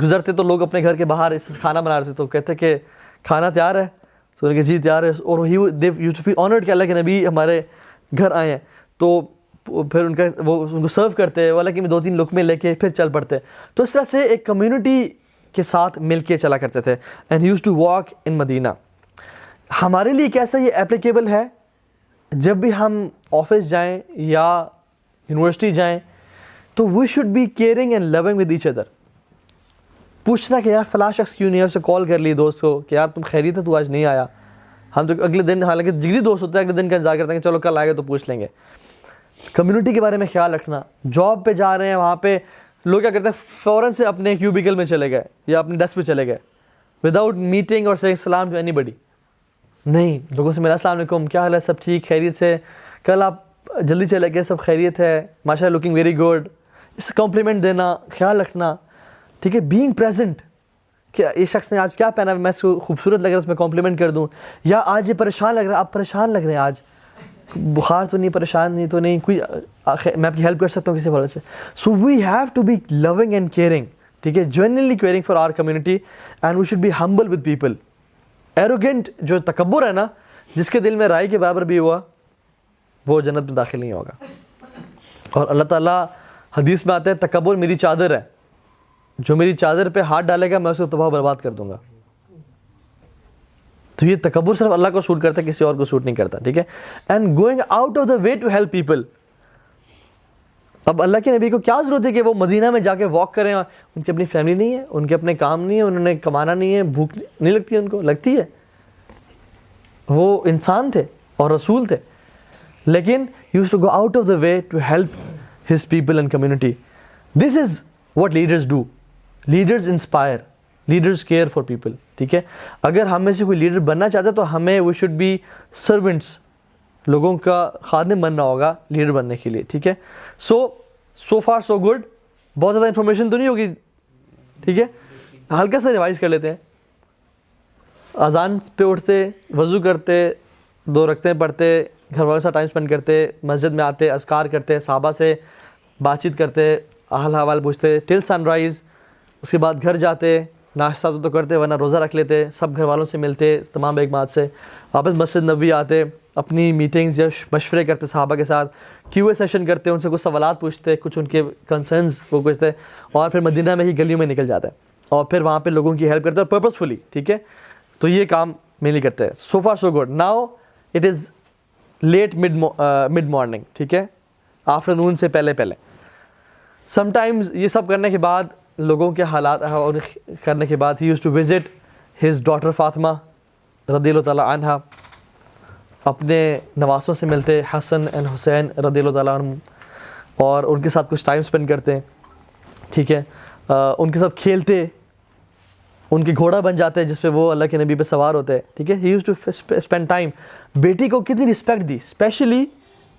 A: گزرتے تو لوگ اپنے گھر کے باہر کھانا بنا رہے تھے, تو کہتے کہ کھانا تیار ہے, تو انہوں نے کہا جی تیار ہے, اور they used to feel honoured کہ اللہ کے نبی ہمارے گھر آئے ہیں, تو پھر ان کو سرو کرتے, والا کہ 2-3 لقمے لے کے پھر چل پڑتے. تو اس طرح سے ایک کمیونٹی کے ساتھ مل کے چلا کرتے تھے. And used to walk in Medina. ہمارے لیے کیسا یہ اپلیکیبل ہے؟ جب بھی ہم آفس جائیں یا یونیورسٹی جائیں تو we should be caring and loving with each other. پوچھنا کہ یار فلاں شخص کیوں نہیں ہے, اسے کال کر لی دوست کو کہ یار تم خیریت ہے, تو آج نہیں آیا. ہم تو اگلے دن, حالانکہ جگری دوست ہوتا ہے, اگلے دن کا انتظار کرتے ہیں کہ چلو کل آئے گا تو پوچھ لیں گے. کمیونٹی کے بارے میں خیال رکھنا. جاب پہ جا رہے ہیں, وہاں پہ لوگ کیا کرتے ہیں, فوراً سے اپنے کیوبیکل میں چلے گئے یا اپنے ڈیسک پہ چلے گئے وداؤٹ میٹنگ اور سیئنگ سلام ٹو اینی بڈی. نہیں, لوگوں سے ملا, السلام علیکم, کیا حال ہے, سب ٹھیک, خیریت سے, کل آپ جلدی چلے گئے, سب خیریت ہے, ماشاء اللہ, لکنگ ویری گڈ, اس سے کمپلیمنٹ دینا, خیال رکھنا. ٹھیک ہے, بینگ پریزنٹ, کہ یہ شخص نے آج کیا پہنا ہے, میں اس کو خوبصورت لگ رہا ہے, اس میں کمپلیمنٹ کر دوں. یا آج یہ پریشان لگ رہا ہے, آپ پریشان لگ رہے ہیں, آج بخار تو نہیں, پریشان نہیں تو نہیں, کوئی میں آپ کی ہیلپ کر سکتا ہوں کسی وجہ سے. So we have to be loving and caring. ٹھیک ہے, genuinely caring for our community, and we should be humble with people. Arrogant جو تکبر ہے نا, جس کے دل میں رائی کے برابر بھی ہوا, وہ جنت میں داخل نہیں ہوگا. اور اللہ تعالیٰ حدیث میں آتا ہے, تکبر میری چادر ہے, جو میری چادر پہ ہاتھ ڈالے گا میں اسے تباہ برباد کر دوں گا. تو یہ تکبر صرف اللہ کو سوٹ کرتا ہے, کسی اور کو سوٹ نہیں کرتا. ٹھیک ہے, and going out of the way to help people. اب اللہ کے نبی کو کیا ضرورت ہے کہ وہ مدینہ میں جا کے واک کریں, ان کی اپنی فیملی نہیں ہے, ان کے اپنے کام نہیں ہے, انہوں نے کمانا نہیں ہے, بھوک نہیں لگتی ہے, ان کو لگتی ہے, وہ انسان تھے اور رسول تھے, لیکن he used to go out of the way to help his people and community. This is what leaders do. Leaders inspire, leaders care for people. ٹھیک ہے, اگر ہم میں سے کوئی لیڈر بننا چاہتا ہے تو ہمیں we should be servants, لوگوں کا خادم بننا ہوگا لیڈر بننے کے لیے. ٹھیک ہے, so far so good. بہت زیادہ انفارمیشن تو نہیں ہوگی. ٹھیک ہے, ہلکا سا ریوائز کر لیتے ہیں. اذان پہ اٹھتے, وضو کرتے, 2 رکعتیں پڑھتے, گھر والوں سے ٹائم اسپینڈ کرتے, مسجد میں آتے, اذکار کرتے, صحابہ سے بات چیت کرتے, حال حوال پوچھتے ٹل سن رائز. اس کے بعد گھر جاتے, ناشتہ تو کرتے ورنہ روزہ رکھ لیتے, سب گھر والوں سے ملتے, تمام بیگمات سے, واپس مسجد نبوی آتے, اپنی میٹنگز یا مشورے کرتے صحابہ کے ساتھ, کیو اے سیشن کرتے, ان سے کچھ سوالات پوچھتے, کچھ ان کے کنسرنز وہ پوچھتے, اور پھر مدینہ میں ہی گلیوں میں نکل جاتے اور پھر وہاں پہ لوگوں کی ہیلپ کرتے اور پرپزفلی. ٹھیک ہے, تو یہ کام مینلی کرتے ہیں. So far so good. Now it is late mid morning. ٹھیک ہے, آفٹر نون سے پہلے. سم ٹائمز یہ سب کرنے کے بعد, لوگوں کے حالات اور کرنے کے بعد, he use to visit his daughter Fatima رضی اللہ تعالیٰ عنہا, اپنے نواسوں سے ملتے, حسن اینڈ حسین رضی اللہ تعالیٰ عنہ, اور ان کے ساتھ کچھ ٹائم اسپینڈ کرتے. ٹھیک ہے, ان کے ساتھ کھیلتے, ان کے گھوڑا بن جاتے ہیں جس پہ وہ اللہ کے نبی پہ سوار ہوتے ہیں, ٹھیک ہے. He use to spend time. بیٹی کو کتنی رسپیکٹ دی, اسپیشلی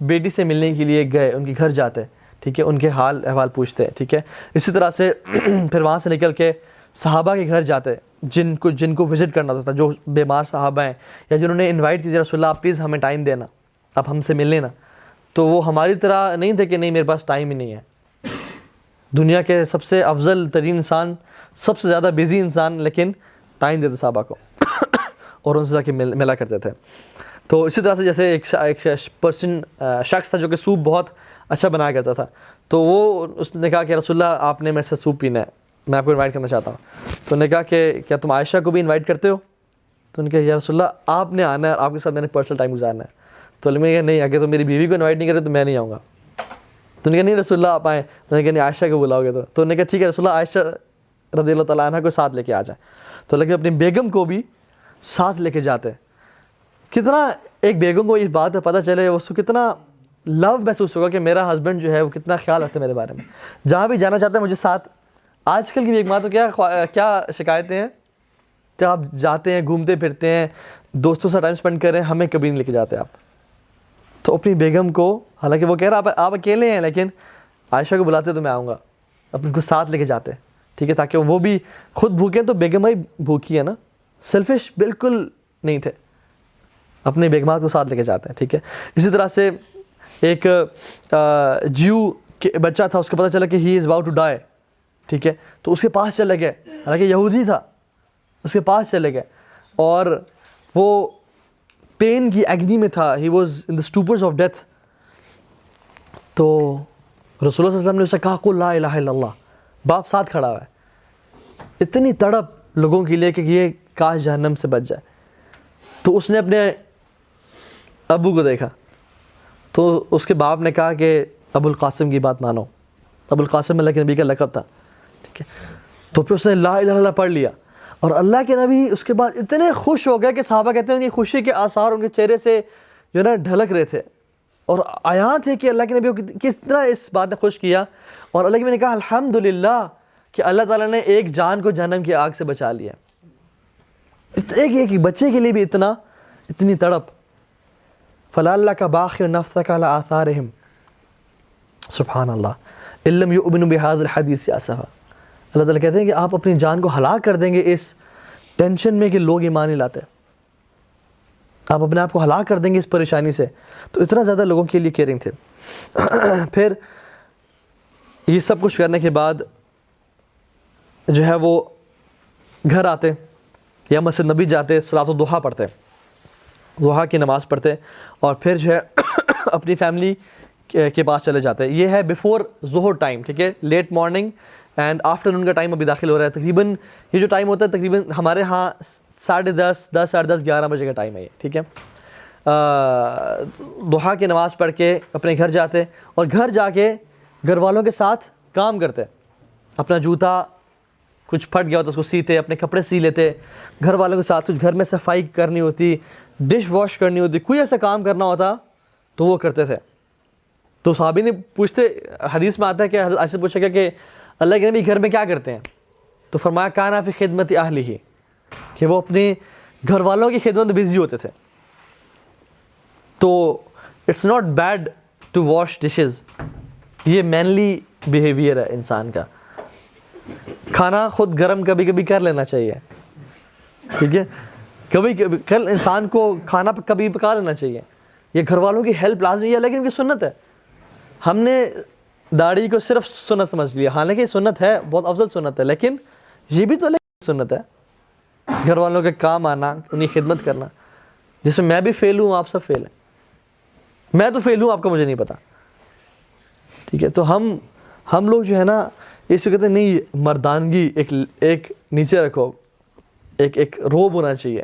A: بیٹی سے ملنے کے لیے گئے, ان کے گھر جاتے, ٹھیک ہے, ان کے حال احوال پوچھتے ہیں, ٹھیک ہے. اسی طرح سے پھر وہاں سے نکل کے صحابہ کے گھر جاتے, جن کو وزٹ کرنا ہوتا تھا, جو بیمار صحابہ ہیں یا جنہوں نے انوائٹ کیا رسول اللہ آپ پلیز ہمیں ٹائم دینا, آپ ہم سے ملنے نا. تو وہ ہماری طرح نہیں تھے کہ نہیں میرے پاس ٹائم ہی نہیں ہے. دنیا کے سب سے افضل ترین انسان, سب سے زیادہ بزی انسان, لیکن ٹائم دیتے صحابہ کو اور ان سے جا کے ملا کرتے تھے. تو اسی طرح سے جیسے ایک پرسن شخص تھا جو کہ سوپ بہت اچھا بنایا کرتا تھا, تو وہ اس نے کہا کہ رسول اللہ آپ نے میرے سے سوپ پینا ہے, میں آپ کو انوائٹ کرنا چاہتا ہوں. تو انہوں نے کہا کہ کیا تم عائشہ کو بھی انوائٹ کرتے ہو؟ تو انہوں نے کہا یا رسول اللہ آپ نے آنا ہے, آپ کے ساتھ میں نے پرسنل ٹائم گزارنا ہے. تو انہوں نے کہا نہیں, اگر تو میری بیوی کو انوائٹ نہیں کرے تو میں نہیں آؤں گا. تو انہوں نے کہا نہیں رسول اللہ آپ آئیں. میں نے کہا نہیں عائشہ کو بلاؤ گے تو انہوں نے کہا ٹھیک ہے رسول اللہ عائشہ رضی اللہ تعالیٰ عنہ کو ساتھ لے کے آ جائیں. تو لیکن اپنی بیگم کو بھی ساتھ لے کے جاتے ہیں. کتنا ایک بیگم کو اس بات کا پتہ چلے, اس کو کتنا لو محسوس ہوگا کہ میرا ہسبینڈ جو ہے وہ کتنا خیال رکھتے ہیں میرے بارے میں, جہاں بھی جانا چاہتے ہیں مجھے ساتھ. آج کل کی بیگماں تو کیا شکایتیں ہیں کہ آپ جاتے ہیں گھومتے پھرتے ہیں دوستوں سے ٹائم اسپینڈ کر رہے ہیں, ہمیں کبھی نہیں لے کے جاتے آپ. تو اپنی بیگم کو, حالانکہ وہ کہہ رہا آپ اکیلے ہیں, لیکن عائشہ کو بلاتے تو میں آؤں گا, اپنے کو ساتھ لے کے جاتے, ٹھیک ہے, تاکہ وہ بھی خود بھوکے تو بیگم ہی بھوکی ہے نا. سیلفش بالکل نہیں تھے, اپنے بیگمات کو ساتھ لے کے جاتے ہیں, ٹھیک ہے. اسی طرح سے ایک جیو کے بچہ تھا, اس کو پتہ چلا کہ ہی از اباؤٹ ٹو ڈائی, ٹھیک ہے, تو اس کے پاس چلے گئے, حالانکہ یہودی تھا, اس کے پاس چلے گئے اور وہ پین کی ایگنی میں تھا, he was in the stupors of death. تو رسول اللہ صلی اللہ علیہ وسلم نے اسے کہا قل لا الہ الا اللہ, باپ ساتھ کھڑا ہوا ہے. اتنی تڑپ لوگوں کے لیے کہ یہ کاش جہنم سے بچ جائے. تو اس نے اپنے ابو کو دیکھا, تو اس کے باپ نے کہا کہ ابو القاسم کی بات مانو. ابو القاسم اللہ کے نبی کا لقب تھا, ٹھیک ہے. تو پھر اس نے لا الہ الا اللہ پڑھ لیا, اور اللہ کے نبی اس کے بعد اتنے خوش ہو گئے کہ صحابہ کہتے ہیں ان کی خوشی کے آثار ان کے چہرے سے جو نا ڈھلک رہے تھے, اور آیات تھے کہ اللہ کے نبی کو کتنا اس بات نے خوش کیا. اور اللہ کے نبی نے کہا الحمدللہ کہ اللہ تعالیٰ نے ایک جان کو جہنم کی آگ سے بچا لیا. ایک بچے کے لیے بھی اتنی تڑپ. فَلَعَلَّكَ بَاخِعٌ نَفْسَكَ عَلَىٰ آثَارِهِمْ, سبحان اللہ إِن لَّمْ يُؤْمِنُوا بِهَٰذَا الْحَدِيثِ آسَفًا. اللہ تعالیٰ کہتے ہیں کہ آپ اپنی جان کو ہلاک کر دیں گے اس ٹینشن میں کہ لوگ ایمان نہیں لاتے, آپ اپنے آپ کو ہلاک کر دیں گے اس پریشانی سے. تو اتنا زیادہ لوگوں کے لیے کیئرنگ تھے. پھر یہ سب کچھ کرنے کے بعد جو ہے وہ گھر آتے یا مسجد نبی جاتے, صلاۃ الضحیٰ پڑھتے, ضحیٰ کی نماز پڑھتے, اور پھر جو ہے اپنی فیملی کے پاس چلے جاتے. یہ ہے بیفور ظہر ٹائم, ٹھیک ہے, لیٹ مارننگ اینڈ آفٹر نون کا ٹائم ابھی داخل ہو رہا ہے. تقریباً یہ جو ٹائم ہوتا ہے تقریباً ہمارے ہاں 10:30 10:30 11 بجے کا ٹائم ہے یہ, ٹھیک ہے. ضحیٰ کی نماز پڑھ کے اپنے گھر جاتے, اور گھر جا کے گھر والوں کے ساتھ کام کرتے. اپنا جوتا کچھ پھٹ گیا ہوتا اس کو سیتے, اپنے کپڑے سی لیتے, گھر والوں کے ساتھ کچھ گھر میں صفائی کرنی ہوتی, ڈش واش کرنی ہوتی, کوئی ایسا کام کرنا ہوتا تو وہ کرتے تھے. تو صحابی نے پوچھتے, حدیث میں آتا ہے کہ حضرت عائشہ سے پوچھا گیا کہ اللہ کے نبی گھر میں کیا کرتے ہیں؟ تو فرمایا کانا فی خدمت اہلہ, کہ وہ اپنے گھر والوں کی خدمت میں بزی ہوتے تھے. تو it's not bad to wash dishes, یہ مینلی بیہیویئر ہے انسان کا. کھانا خود گرم کبھی کبھی کر لینا چاہیے, ٹھیک ہے, کبھی کل انسان کو کھانا کبھی پکا لینا چاہیے. یہ گھر والوں کی ہیلپ لازمی ہے, لیکن ان کی سنت ہے. ہم نے داڑھی کو صرف سنت سمجھ لیا, حالانکہ سنت ہے, بہت افضل سنت ہے, لیکن یہ بھی تو سنت ہے. گھر والوں کے کام آنا, انہیں خدمت کرنا, جس میں میں بھی فیل ہوں, آپ سب فیل ہیں. میں تو فیل ہوں, آپ کا مجھے نہیں پتا, ٹھیک ہے. تو ہم لوگ جو ہے نا اس کو کہتے ہیں نہیں, مردانگی ایک نیچے رکھو, ایک روب ہونا چاہیے.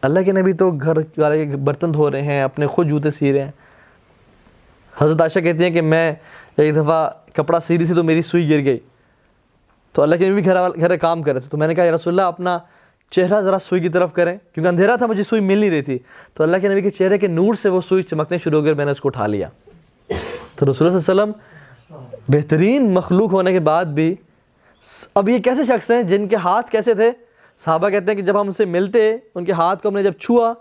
A: اللہ کے نبی تو گھر والے کے برتن دھو رہے ہیں, اپنے خود جوتے سی رہے ہیں. حضرت عائشہ کہتی ہیں کہ میں ایک دفعہ کپڑا سی رہی تھی تو میری سوئی گر گئی, تو اللہ کے نبی گھر کام کر رہے تھے, تو میں نے کہا یا رسول اللہ اپنا چہرہ ذرا سوئی کی طرف کریں, کیونکہ اندھیرا تھا, مجھے سوئی مل نہیں رہی تھی. تو اللہ کے نبی کے چہرے کے نور سے وہ سوئی چمکنے شروع ہو گئی, میں نے اس کو اٹھا لیا. تو رسول اللہ صلی اللہ علیہ وسلم بہترین مخلوق ہونے کے بعد بھی, اب یہ کیسے شخص ہیں جن کے ہاتھ کیسے تھے, صحابہ کہتے ہیں کہ جب ہم ان سے ملتے ان کے ہاتھ کو ہم نے جب چھوا،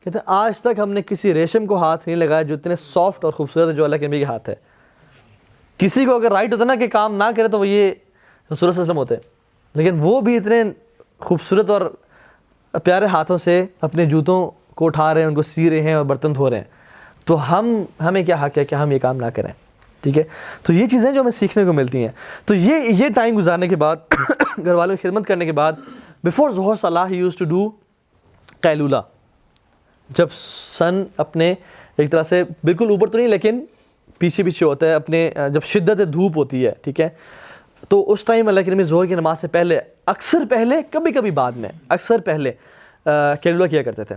A: کہتے ہیں آج تک ہم نے کسی ریشم کو ہاتھ نہیں لگایا جو اتنے سافٹ اور خوبصورت ہے جو اللہ کے نبی کے ہاتھ ہے. کسی کو اگر رائٹ ہوتا نا کہ کام نہ کرے تو وہ یہ رسول اللہ صلی اللہ علیہ وسلم ہوتے، لیکن وہ بھی اتنے خوبصورت اور پیارے ہاتھوں سے اپنے جوتوں کو اٹھا رہے ہیں، ان کو سی رہے ہیں اور برتن دھو رہے ہیں. تو ہمیں کیا حق ہے کہ ہم یہ کام نہ کریں؟ ٹھیک ہے. تو یہ چیزیں جو ہمیں سیکھنے کو ملتی ہیں. تو یہ ٹائم گزارنے کے بعد گھر والوں کی خدمت کرنے کے بعد بیفور ظہر صلاح ہی یوز ٹو ڈو قیلولہ. جب سن اپنے ایک طرح سے بالکل اوپر تو نہیں لیکن پیچھے پیچھے ہوتا ہے، اپنے جب شدت دھوپ ہوتی ہے، ٹھیک ہے، تو اس ٹائم اللہ کے نبی ظہر کی نماز سے پہلے اکثر پہلے کبھی کبھی بعد میں اکثر پہلے قیلولہ کیا کرتے تھے.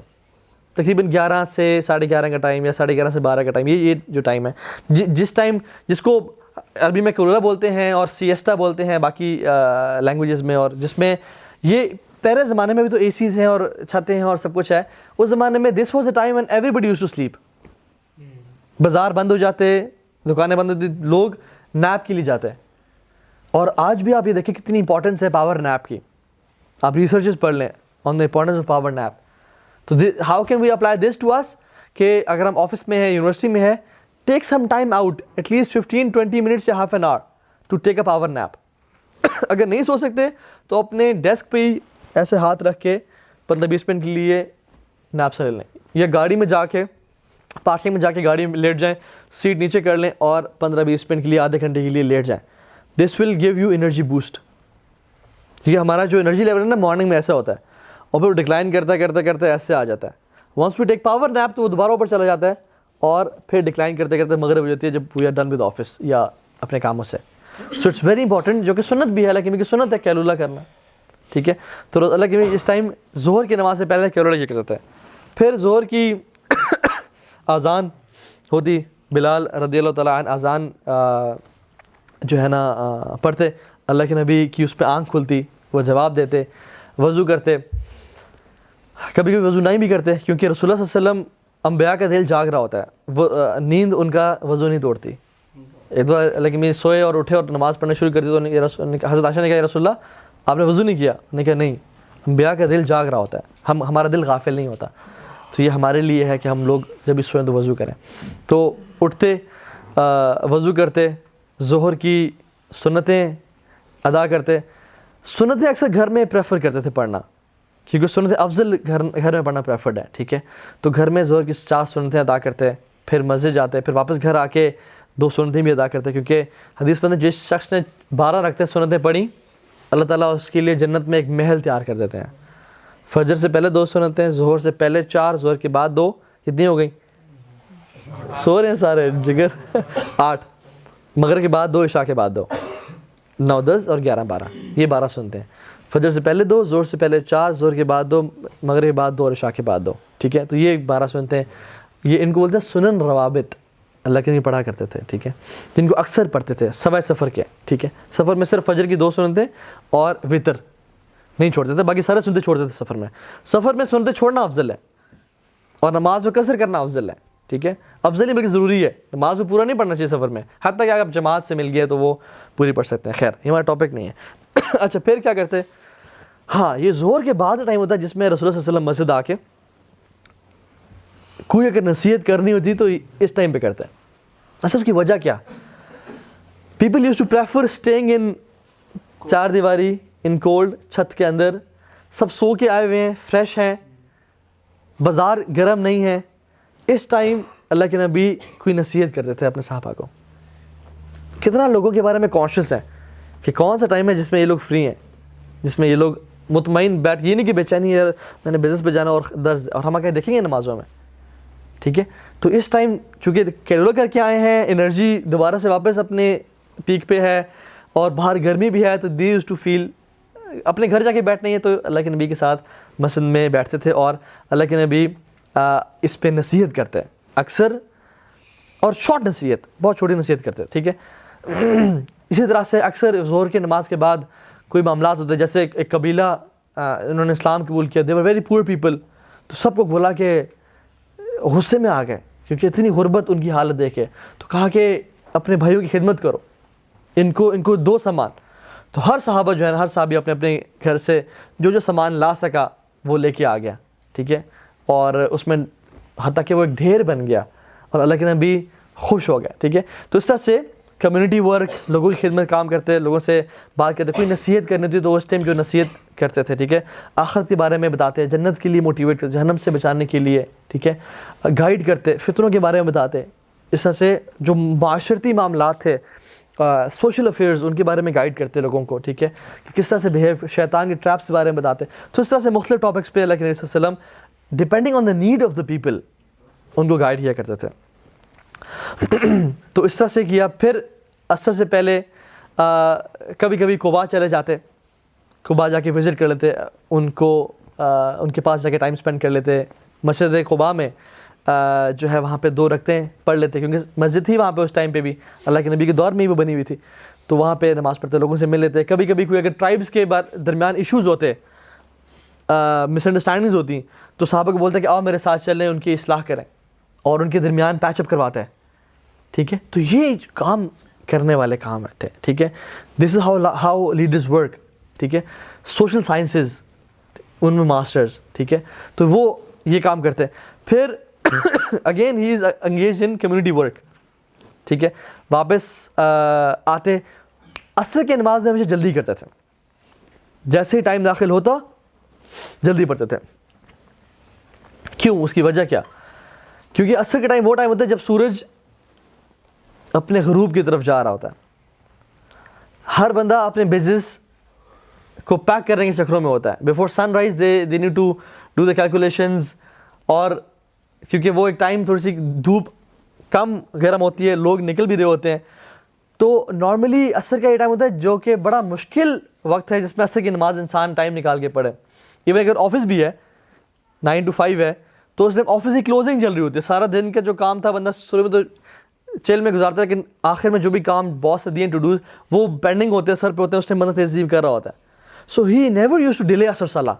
A: تقریباً 11 سے 11:30 کا ٹائم یا 11:30 سے 12 کا ٹائم، یہ جو ٹائم ہے جس ٹائم جس کو عربی میں قیلولہ بولتے ہیں اور سیسٹا بولتے ہیں باقی لینگویجز میں، اور جس میں یہ پہلے زمانے میں بھی تو اے سیز ہیں اور چھتیں ہیں اور سب کچھ ہے. اس زمانے میں this was a time when everybody use to sleep. بازار بند ہو جاتے، دکانیں بند ہوتی، لوگ نیپ کے لیے جاتے ہیں. اور آج بھی آپ یہ دیکھیں کتنی امپورٹنس ہے پاور نیپ کی. آپ ریسرچز پڑھ لیں on the importance of power nap. تو how can we apply this to us کہ اگر ہم آفس میں ہیں، یونیورسٹی میں ہے، take some time out at least 15-20 minutes یا half an hour to take a power nap. اگر نہیں سو سکتے تو اپنے ڈیسک پہ ہی ایسے ہاتھ رکھ کے 15-20 منٹ کے لیے نیپ سے لے لیں، یا گاڑی میں جا کے پارکنگ میں جا کے گاڑی میں لیٹ جائیں، سیٹ نیچے کر لیں اور 15-20 منٹ کے لیے آدھے گھنٹے کے لیے لیٹ جائیں. This will give you energy boost. ٹھیک ہے، ہمارا جو انرجی لیول ہے نا مارننگ میں ایسا ہوتا ہے اور پھر ڈکلائن کرتا کرتے ایسے آ جاتا ہے. Once we take power nap تو وہ دوبارہ اوپر چلا جاتا ہے اور پھر ڈکلائن کرتے کرتے مغرب ہو جاتی ہے جب we are done with office یا اپنے کاموں سے. سو اٹس ویری امپورٹنٹ، جو کہ سنت بھی ہے، لیکن سنت ہے قیلولہ کرنا. ٹھیک ہے، تو اللہ کے اس ٹائم ظہر کی نماز سے پہلے قیلولہ یہ کرتا ہے. پھر ظہر کی اذان ہوتی، بلال رضی اللہ تعالیٰ عنہ اذان جو ہے نا پڑھتے، اللہ کے نبی کی اس پہ آنکھ کھلتی، وہ جواب دیتے، وضو کرتے. کبھی کبھی وضو نہیں بھی کرتے کیونکہ رسول اللہ صلی اللہ علیہ وسلم انبیاء کا دل جاگ رہا ہوتا ہے، وہ نیند ان کا وضو نہیں توڑتی. ایک دو اللہ کے نبی سوئے اور اٹھے اور نماز پڑھنا شروع کر دی تو حضرت عائشہ نے کہا یا رسول اللہ آپ نے وضو نہیں کیا؟ انہوں نے کہا نہیں، انبیاء کا دل جاگ رہا ہوتا ہے، ہمارا دل غافل نہیں ہوتا. تو یہ ہمارے لیے ہے کہ ہم لوگ جب بھی سوئیں تو وضو کریں. تو اٹھتے، وضو کرتے، ظہر کی سنتیں ادا کرتے. سنتیں اکثر گھر میں پریفر کرتے تھے پڑھنا کیونکہ سنتیں افضل گھر میں پڑھنا پریفرڈ ہے. ٹھیک ہے، تو گھر میں ظہر کی 4 سنتیں ادا کرتے، پھر مسجد جاتے، پھر واپس گھر آ کے 2 سنتیں بھی ادا کرتے کیونکہ حدیث میں جس شخص نے 12 رکعتیں سنتیں پڑھی اللہ تعالیٰ اس کے لیے جنت میں ایک محل تیار کر دیتے ہیں. فجر سے پہلے 2 سنتیں، ظہر سے پہلے 4، ظہر کے بعد 2، کتنی ہو گئی؟ سو رہے ہیں سارے جگر 8، مغرب کے بعد 2، عشاء کے بعد 2، 9، 10 اور 11، 12، یہ 12 سنتیں. فجر سے پہلے 2، ظہر سے پہلے 4، ظہر کے بعد 2، مغرب کے بعد 2 اور عشاء کے بعد 2. ٹھیک ہے، تو یہ 12 سنتیں، یہ ان کو بولتے ہیں سنن روابط، اللہ کے لیے پڑھا کرتے تھے. ٹھیک ہے، جن کو اکثر پڑھتے تھے سوائے سفر کے. ٹھیک ہے، سفر میں صرف فجر کی 2 سنتیں اور وتر نہیں چھوڑتے تھے، باقی سارے سنتیں چھوڑتے تھے سفر میں. سفر میں سنتیں چھوڑنا افضل ہے اور نماز میں قصر کرنا افضل ہے. ٹھیک ہے، افضل ہی بلکہ ضروری ہے، نماز کو پورا نہیں پڑھنا چاہیے سفر میں، حتیٰ کہ اگر جماعت سے مل گئے تو وہ پوری پڑھ سکتے ہیں. خیر یہ ہمارا ٹاپک نہیں ہے. اچھا پھر کیا کرتے؟ ہاں، یہ ظہر کے بعد ٹائم ہوتا ہے جس میں رسول اللہ صلی اللہ علیہ وسلم مسجد آ کے کوئی اگر نصیحت کرنی ہوتی تو اس ٹائم پہ کرتے ہیں. اچھا اس کی وجہ کیا؟ People use to prefer staying in 4 دیواری، ان کولڈ، چھت کے اندر، سب سو کے آئے ہوئے ہیں، فریش ہیں، بازار گرم نہیں ہے. اس ٹائم اللہ کے نبی کوئی نصیحت کرتے تھے اپنے صحابہ کو. کتنا لوگوں کے بارے میں کانشیس ہے کہ کون سا ٹائم ہے جس میں یہ لوگ فری ہیں، جس میں یہ لوگ مطمئن بیٹھ، یہ نہیں کہ بے چینی ہے میں نے بزنس پہ جانا اور درد، اور ہم آگے دیکھیں گے نمازوں میں. ٹھیک ہے، تو اس ٹائم چونکہ قیلولہ کر کے آئے ہیں، انرجی دوبارہ سے واپس اپنے پیک پہ ہے اور باہر گرمی بھی ہے، تو دے یوز ٹو فیل اپنے گھر جا کے بیٹھنا ہی ہے، تو اللہ کے نبی کے ساتھ مسجد میں بیٹھتے تھے اور اللہ کے نبی اس پہ نصیحت کرتے ہیں اکثر، اور شارٹ نصیحت، بہت چھوٹی نصیحت کرتے ہیں. ٹھیک ہے، اسی طرح سے اکثر ظہر کی نماز کے بعد کوئی معاملات ہوتے ہیں، جیسے ایک قبیلہ انہوں نے اسلام قبول کیا، دے ور ویری پور پیپل، تو سب کو بولا کہ غصے میں آ گئے کیونکہ اتنی غربت ان کی حالت دیکھے، تو کہا کہ اپنے بھائیوں کی خدمت کرو، ان کو دو سامان. تو ہر صحابہ جو ہے نا، ہر صحابی اپنے اپنے گھر سے جو جو سامان لا سکا وہ لے کے آ گیا، ٹھیک ہے، اور اس میں حتیٰ کہ وہ ایک ڈھیر بن گیا اور اللہ کے نبی خوش ہو گیا، ٹھیک ہے۔ تو اس طرح سے کمیونٹی ورک، لوگوں کی خدمت کام کرتے، لوگوں سے بات کرتے، کوئی نصیحت کرنی تھی تو اس ٹائم جو نصیحت کرتے تھے، ٹھیک ہے، آخرت کے بارے میں بتاتے، جنت کے لیے موٹیویٹ کرتے، جہنم سے بچانے کے لیے، ٹھیک ہے، گائیڈ کرتے، فتنوں کے بارے میں بتاتے۔ اس طرح سے جو معاشرتی معاملات تھے، سوشل افیئرز، ان کے بارے میں گائیڈ کرتے لوگوں کو، ٹھیک ہے، کہ کس طرح سے بہیو، شیطان کے ٹریپس کے بارے میں بتاتے۔ تو اس طرح سے مختلف ٹاپکس پہ اللہ کے نبی صلی اللہ علیہ وسلم depending on the need of the people in کو گائیڈ کیا کرتے تھے۔ تو اس طرح سے کیا۔ پھر عصر سے پہلے کبھی کبھی قباء چلے جاتے، قباء جا کے وزٹ کر لیتے، ان کے پاس جا کے ٹائم اسپینڈ کر لیتے۔ مسجد قباء میں جو ہے وہاں پہ 2 رکعتیں پڑھ لیتے، کیونکہ مسجد تھی وہاں پہ اس ٹائم پہ بھی، اللہ کے نبی کے دور میں ہی وہ بنی ہوئی تھی، تو وہاں پہ نماز پڑھتے، لوگوں سے مل لیتے۔ کبھی کبھی کوئی اگر ٹرائبس کے درمیان ایشوز ہوتے، مس انڈرسٹینڈنگز ہوتی، تو صحابہ کو بولتے کہ آؤ میرے ساتھ چلیں، ان کی اصلاح کریں، اور ان کے درمیان پیچ اپ کرواتا ہے، ٹھیک ہے۔ تو یہ کام کرنے والے کام تھے، ٹھیک ہے۔ دس از ہاؤ لیڈرز ورک، ٹھیک ہے۔ سوشل سائنسز ان میں ماسٹرز، ٹھیک ہے، تو وہ یہ کام کرتے۔ پھر again he is engage in community work, ٹھیک ہے۔ واپس آتے، عصر کی نماز میں ہمیشہ جلدی کرتے تھے، جیسے ہی ٹائم داخل ہوتا جلدی پڑھتے تھے۔ کیوں؟ اس کی وجہ کیا؟ کیونکہ عصر کا ٹائم وہ ٹائم ہوتا ہے جب سورج اپنے غروب کی طرف جا رہا ہوتا ہے، ہر بندہ اپنے بزنس کو پیک کرنے کے چکروں میں ہوتا ہے۔ Before sunrise they need to do the calculations, اور کیونکہ وہ ایک ٹائم تھوڑی سی دھوپ کم گرم ہوتی ہے، لوگ نکل بھی رہے ہوتے ہیں، تو نارملی عصر کا یہ ٹائم ہوتا ہے جو کہ بڑا مشکل وقت ہے جس میں عصر کی نماز انسان ٹائم نکال کے پڑھے۔ ایون اگر آفس بھی ہے 9 to 5 ہے تو اس ٹائم آفس کی کلوزنگ چل رہی ہوتی ہے، سارا دن کا جو کام تھا بندہ شروع میں تو چیل میں گزارتا ہے، لیکن آخر میں جو بھی کام باس سے دیے ٹو ڈوز وہ پینڈنگ ہوتے ہیں، سر پہ ہوتے ہیں، اس ٹائم بندہ تہذیب کر رہا ہوتا ہے۔ So he never used to delay عصر صلاح،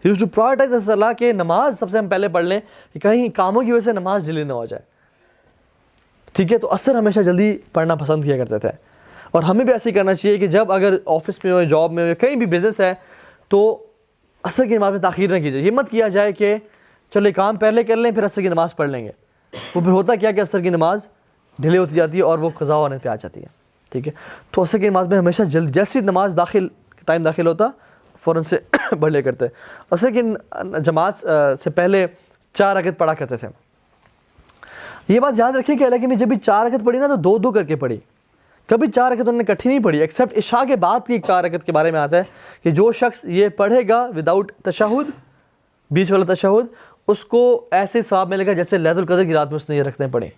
A: ہی یوز ٹو پرائورٹائز عصر صلاح، کہ نماز سب سے ہم پہلے پڑھ لیں کہ کہیں کاموں کی وجہ سے نماز ڈیلے نہ ہو جائے، ٹھیک ہے۔ تو عصر ہمیشہ جلدی پڑھنا پسند کیا کرتے تھے، اور ہمیں بھی ایسے ہی کرنا چاہیے کہ جب اگر آفس میں ہو، جاب میں ہو، کہیں بھی بزنس ہے، تو عصر کی نماز میں تاخیر نہ کیجیے۔ یہ مت کیا جائے کہ چلو یہ کام پہلے کر لیں پھر عصر کی نماز پڑھ لیں گے، وہ پھر ہوتا کیا کہ عصر کی نماز ڈیلے ہوتی جاتی ہے اور وہ قضا ہونے پہ آ جاتی ہے، ٹھیک ہے۔ تو عصر کی نماز میں ہمیشہ جلد، جیسی نماز ٹائم داخل ہوتا فوراً سے پڑھ لیا کرتے۔ عصر کی جماعت سے پہلے 4 رکعت پڑھا کرتے تھے۔ یہ بات یاد رکھیں کہ اللہ میں جب بھی 4 رکعت پڑھی نا تو 2 کر کے پڑھی، کبھی 4 رکعت انہوں نے اکٹھی نہیں پڑھی، ایکسیپٹ عشاء کے بعد کی 4 رکعت کے بارے میں آتا ہے کہ جو شخص یہ پڑھے گا وداؤٹ تشہد، بیچ والا تشہد، اس کو ایسے ثواب ملے گا جیسے لیلۃ القدر کی رات میں اس نے یہ رکعتیں پڑھی۔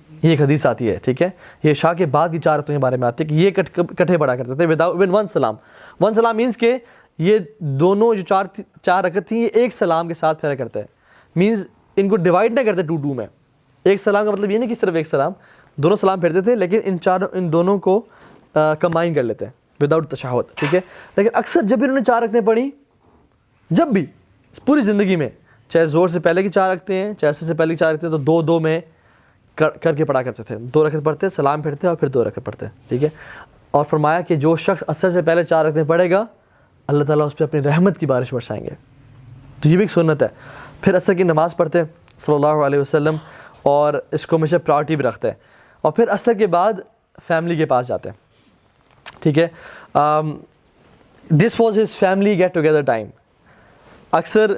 A: یہ ایک حدیث آتی ہے، ٹھیک ہے، یہ عشاء کے بعد کی 4 رکعتوں کے بارے میں آتی ہے کہ یہ کٹھے پڑھا کرتے تھے وداؤٹ ایون 1 سلام۔ 1 سلام مینس کہ یہ دونوں جو 4 رکعت تھیں یہ ایک سلام کے ساتھ پھیرا کرتے ہیں، مینس ان کو ڈیوائڈ نہ کرتے 2 میں۔ ایک سلام کا مطلب یہ نہیں کہ صرف ایک سلام، دونوں سلام پھیرتے تھے، لیکن ان دونوں کو کمبائن کر لیتے ہیں وداؤٹ تشہد، ٹھیک ہے۔ لیکن اکثر جب بھی انہوں نے 4 رکعتیں پڑھی، جب بھی پوری زندگی میں، چاہے زور سے پہلے کی 4 رکعتیں ہیں، چاہے عصر سے پہلے کی 4 رکعتیں، تو 2 میں کر کے پڑھا کرتے تھے۔ 2 رکعت پڑھتے، سلام پھرتے اور پھر 2 رکعت پڑھتے، ٹھیک ہے۔ اور فرمایا کہ جو شخص عصر سے پہلے 4 رکعتیں پڑھے گا اللہ تعالیٰ اس پہ اپنی رحمت کی بارش برسائیں گے۔ تو یہ بھی ایک سنت ہے۔ پھر عصر کی نماز پڑھتے صلی اللہ علیہ وسلم، اور اس کو ہمیشہ پرائورٹی بھی رکھتے ہیں، اور پھر عصر کے بعد فیملی کے پاس جاتے ہیں، ٹھیک ہے۔ This was his family get together time. اکثر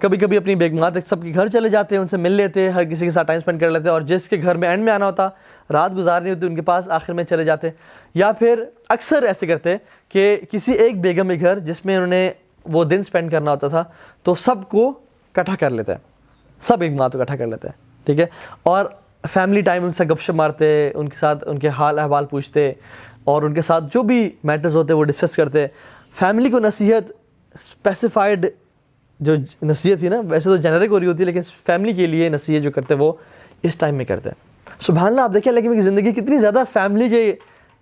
A: کبھی کبھی اپنی بیگمات سب کے گھر چلے جاتے ہیں، ان سے مل لیتے، ہر کسی کے ساتھ ٹائم اسپینڈ کر لیتے، اور جس کے گھر میں اینڈ میں آنا ہوتا، رات گزارنی ہوتی، ان کے پاس آخر میں چلے جاتے۔ یا پھر اکثر ایسے کرتے کہ کسی ایک بیگم کے گھر جس میں انہوں نے وہ دن اسپینڈ کرنا ہوتا تھا، تو سب کو اکٹھا کر لیتے ہیں، سب بیگمات کو اکٹھا کر لیتے ہیں، ٹھیک ہے۔ اور فیملی ٹائم ان سے گپ شپ مارتے، ان کے ساتھ ان کے حال احوال پوچھتے، اور ان کے ساتھ جو بھی میٹرز ہوتے وہ ڈسکس کرتے۔ فیملی کو نصیحت اسپیسیفائڈ جو نصیحت تھی نا، ویسے تو جنرک ہو رہی ہوتی ہے، لیکن فیملی کے لیے نصیحت جو کرتے وہ اس ٹائم میں کرتے ہیں۔ سبحان اللہ، آپ دیکھیں لیکن زندگی کتنی زیادہ فیملی کے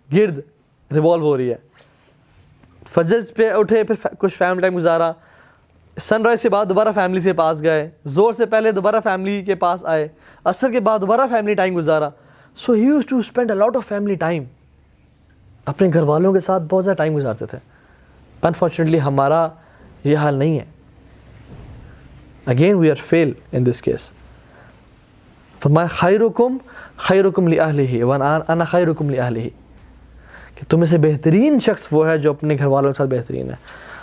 A: گرد ریوالو ہو رہی ہے۔ فجر پہ اٹھے، پھر کچھ فیملی ٹائم گزارا، سن رائز کے بعد دوبارہ فیملی سے پاس گئے، زور سے پہلے دوبارہ فیملی کے پاس آئے، عصر کے بعد دوبارہ فیملی ٹائم گزارا۔ So he use to spend a lot of family time, اپنے گھر والوں کے ساتھ بہت زیادہ ٹائم گزارتے تھے. انفارچونیٹلی ہمارا یہ حال نہیں ہے. Again we are fail in this case. فرمایا خیرکم خیرکم لأہلہ وانا خیرکم لأہلہ, کہ تم میں سے بہترین شخص وہ ہے جو اپنے گھر والوں کے ساتھ بہترین ہے,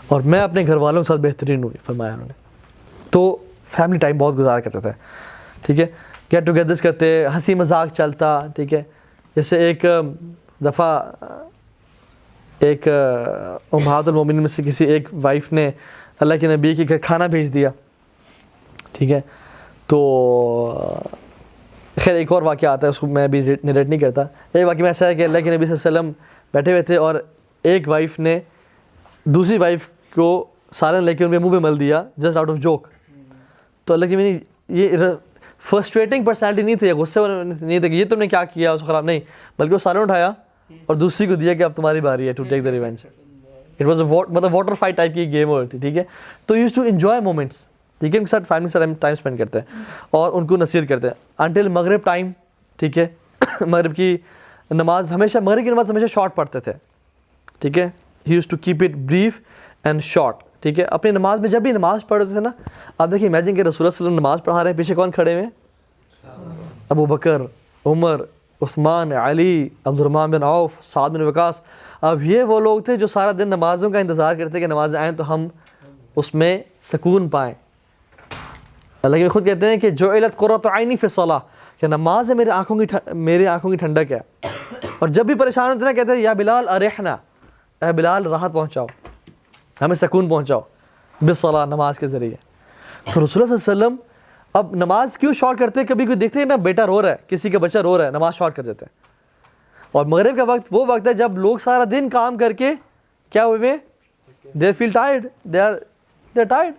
A: اور میں اپنے گھر والوں کے ساتھ بہترین ہوں, فرمایا انہوں نے. تو فیملی ٹائم بہت گزارا کرتے تھے, ٹھیک ہے, گیٹ ٹوگیدرس کرتے, ہنسی مذاق چلتا, ٹھیک ہے. جیسے ایک دفعہ ایک امہات المومنین میں سے کسی ایک وائف نے اللہ کے نبی کے گھر کھانا بھیج دیا, ٹھیک ہے. تو خیر ایک اور واقعہ آتا ہے, اس کو میں ابھی نریٹ نہیں کرتا. ایک واقعہ میں ایسا ہے کہ اللہ کے نبی صلی اللہ علیہ وسلم بیٹھے ہوئے تھے اور ایک وائف نے دوسری وائف کو سالن لے کے ان کے منہ پہ مل دیا جسٹ آؤٹ آف جوک. تو اللہ کے یہ فرسٹریٹنگ پرسنالٹی نہیں تھی, غصے نہیں تھے کہ یہ تم نے کیا کیا, اس کو خراب نہیں, بلکہ وہ سالن اٹھایا اور دوسری کو دیا کہ اب تمہاری باری ہے to take the revenge. It was مطلب واٹر فائٹ ٹائپ کی گیم ہوتی, ٹھیک ہے. تو یوز ٹو انجوائے مومنٹس, ٹھیک ہے, ان کے ساتھ فیملی کے ساتھ ٹائم اسپینڈ کرتے ہیں اور ان کو نصیحت کرتے ہیں انٹل مغرب ٹائم, ٹھیک ہے. مغرب کی نماز ہمیشہ, مغرب کی نماز ہمیشہ شارٹ پڑھتے تھے, ٹھیک ہے. He use to keep it brief and short, ٹھیک ہے. اپنی نماز میں جب بھی نماز پڑھتے تھے نا, آپ دیکھیے امیجن کہ رسول اللہ صلی اللہ علیہ وسلم نماز پڑھا رہے ہیں, پیچھے کون کھڑے ہوئے ہیں؟ ابو بکر, عمر, عثمان, علی, عبد الرحمن بن عوف, سعد بن وقاص. اب یہ وہ لوگ تھے جو سارا دن نمازوں کا انتظار کرتے کہ نمازیں آئیں تو ہم اس میں سکون پائیں. اللہ کے خود کہتے ہیں کہ جعلت قرۃ عینی فی الصلاۃ, کہ نماز ہے میری آنکھوں کی ٹھنڈک ہے. اور جب بھی پریشان ہوتے ہیں کہتے ہیں یا بلال ارحنا, اے بلال راحت پہنچاؤ, ہمیں سکون پہنچاؤ بالصلاۃ, نماز کے ذریعے. تو رسول اللہ صلی اللہ علیہ وسلم اب نماز کیوں شارٹ کرتے ہیں؟ کبھی کوئی دیکھتے ہیں نا بیٹا رو رہا ہے, کسی کا بچہ رو رہا ہے, نماز شارٹ کر دیتے ہیں. اور مغرب کا وقت وہ وقت ہے جب لوگ سارا دن کام کر کے کیا ہوئے, دے فیل ٹائرڈ, دے آر ٹائرڈ,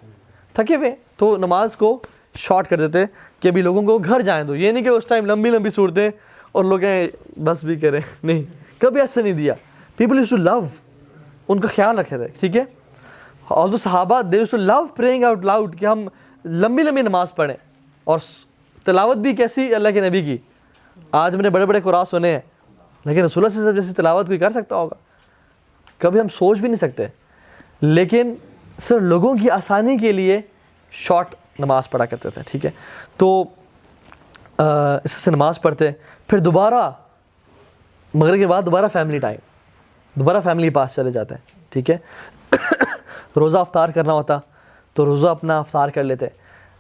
A: تھکے ہوئے, تو نماز کو شارٹ کر دیتے کہ ابھی لوگوں کو گھر جائیں دو. یہ نہیں کہ اس ٹائم لمبی لمبی صورتیں اور لوگ بس بھی کریں, نہیں, کبھی ایسا نہیں دیا. پیپل یوز ٹو لو, ان کا خیال رکھے تھے, ٹھیک ہے. اور جو صحابہ they used to love praying out loud, کہ ہم لمبی لمبی نماز پڑھیں, اور تلاوت بھی کیسی اللہ کے نبی کی. آج میں نے بڑے بڑے قرآن سنے ہیں, لیکن رسول اللہ صلی اللہ علیہ وسلم جیسی تلاوت کوئی کر سکتا ہوگا؟ کبھی ہم سوچ بھی نہیں سکتے. لیکن صرف لوگوں کی آسانی کے لیے شارٹ نماز پڑھا کرتے تھے, ٹھیک ہے. تو اس سے نماز پڑھتے, پھر دوبارہ مغرب کے بعد دوبارہ فیملی ٹائم, دوبارہ فیملی کے پاس چلے جاتے ہیں, ٹھیک ہے. روزہ افطار کرنا ہوتا تو روزہ اپنا افطار کر لیتے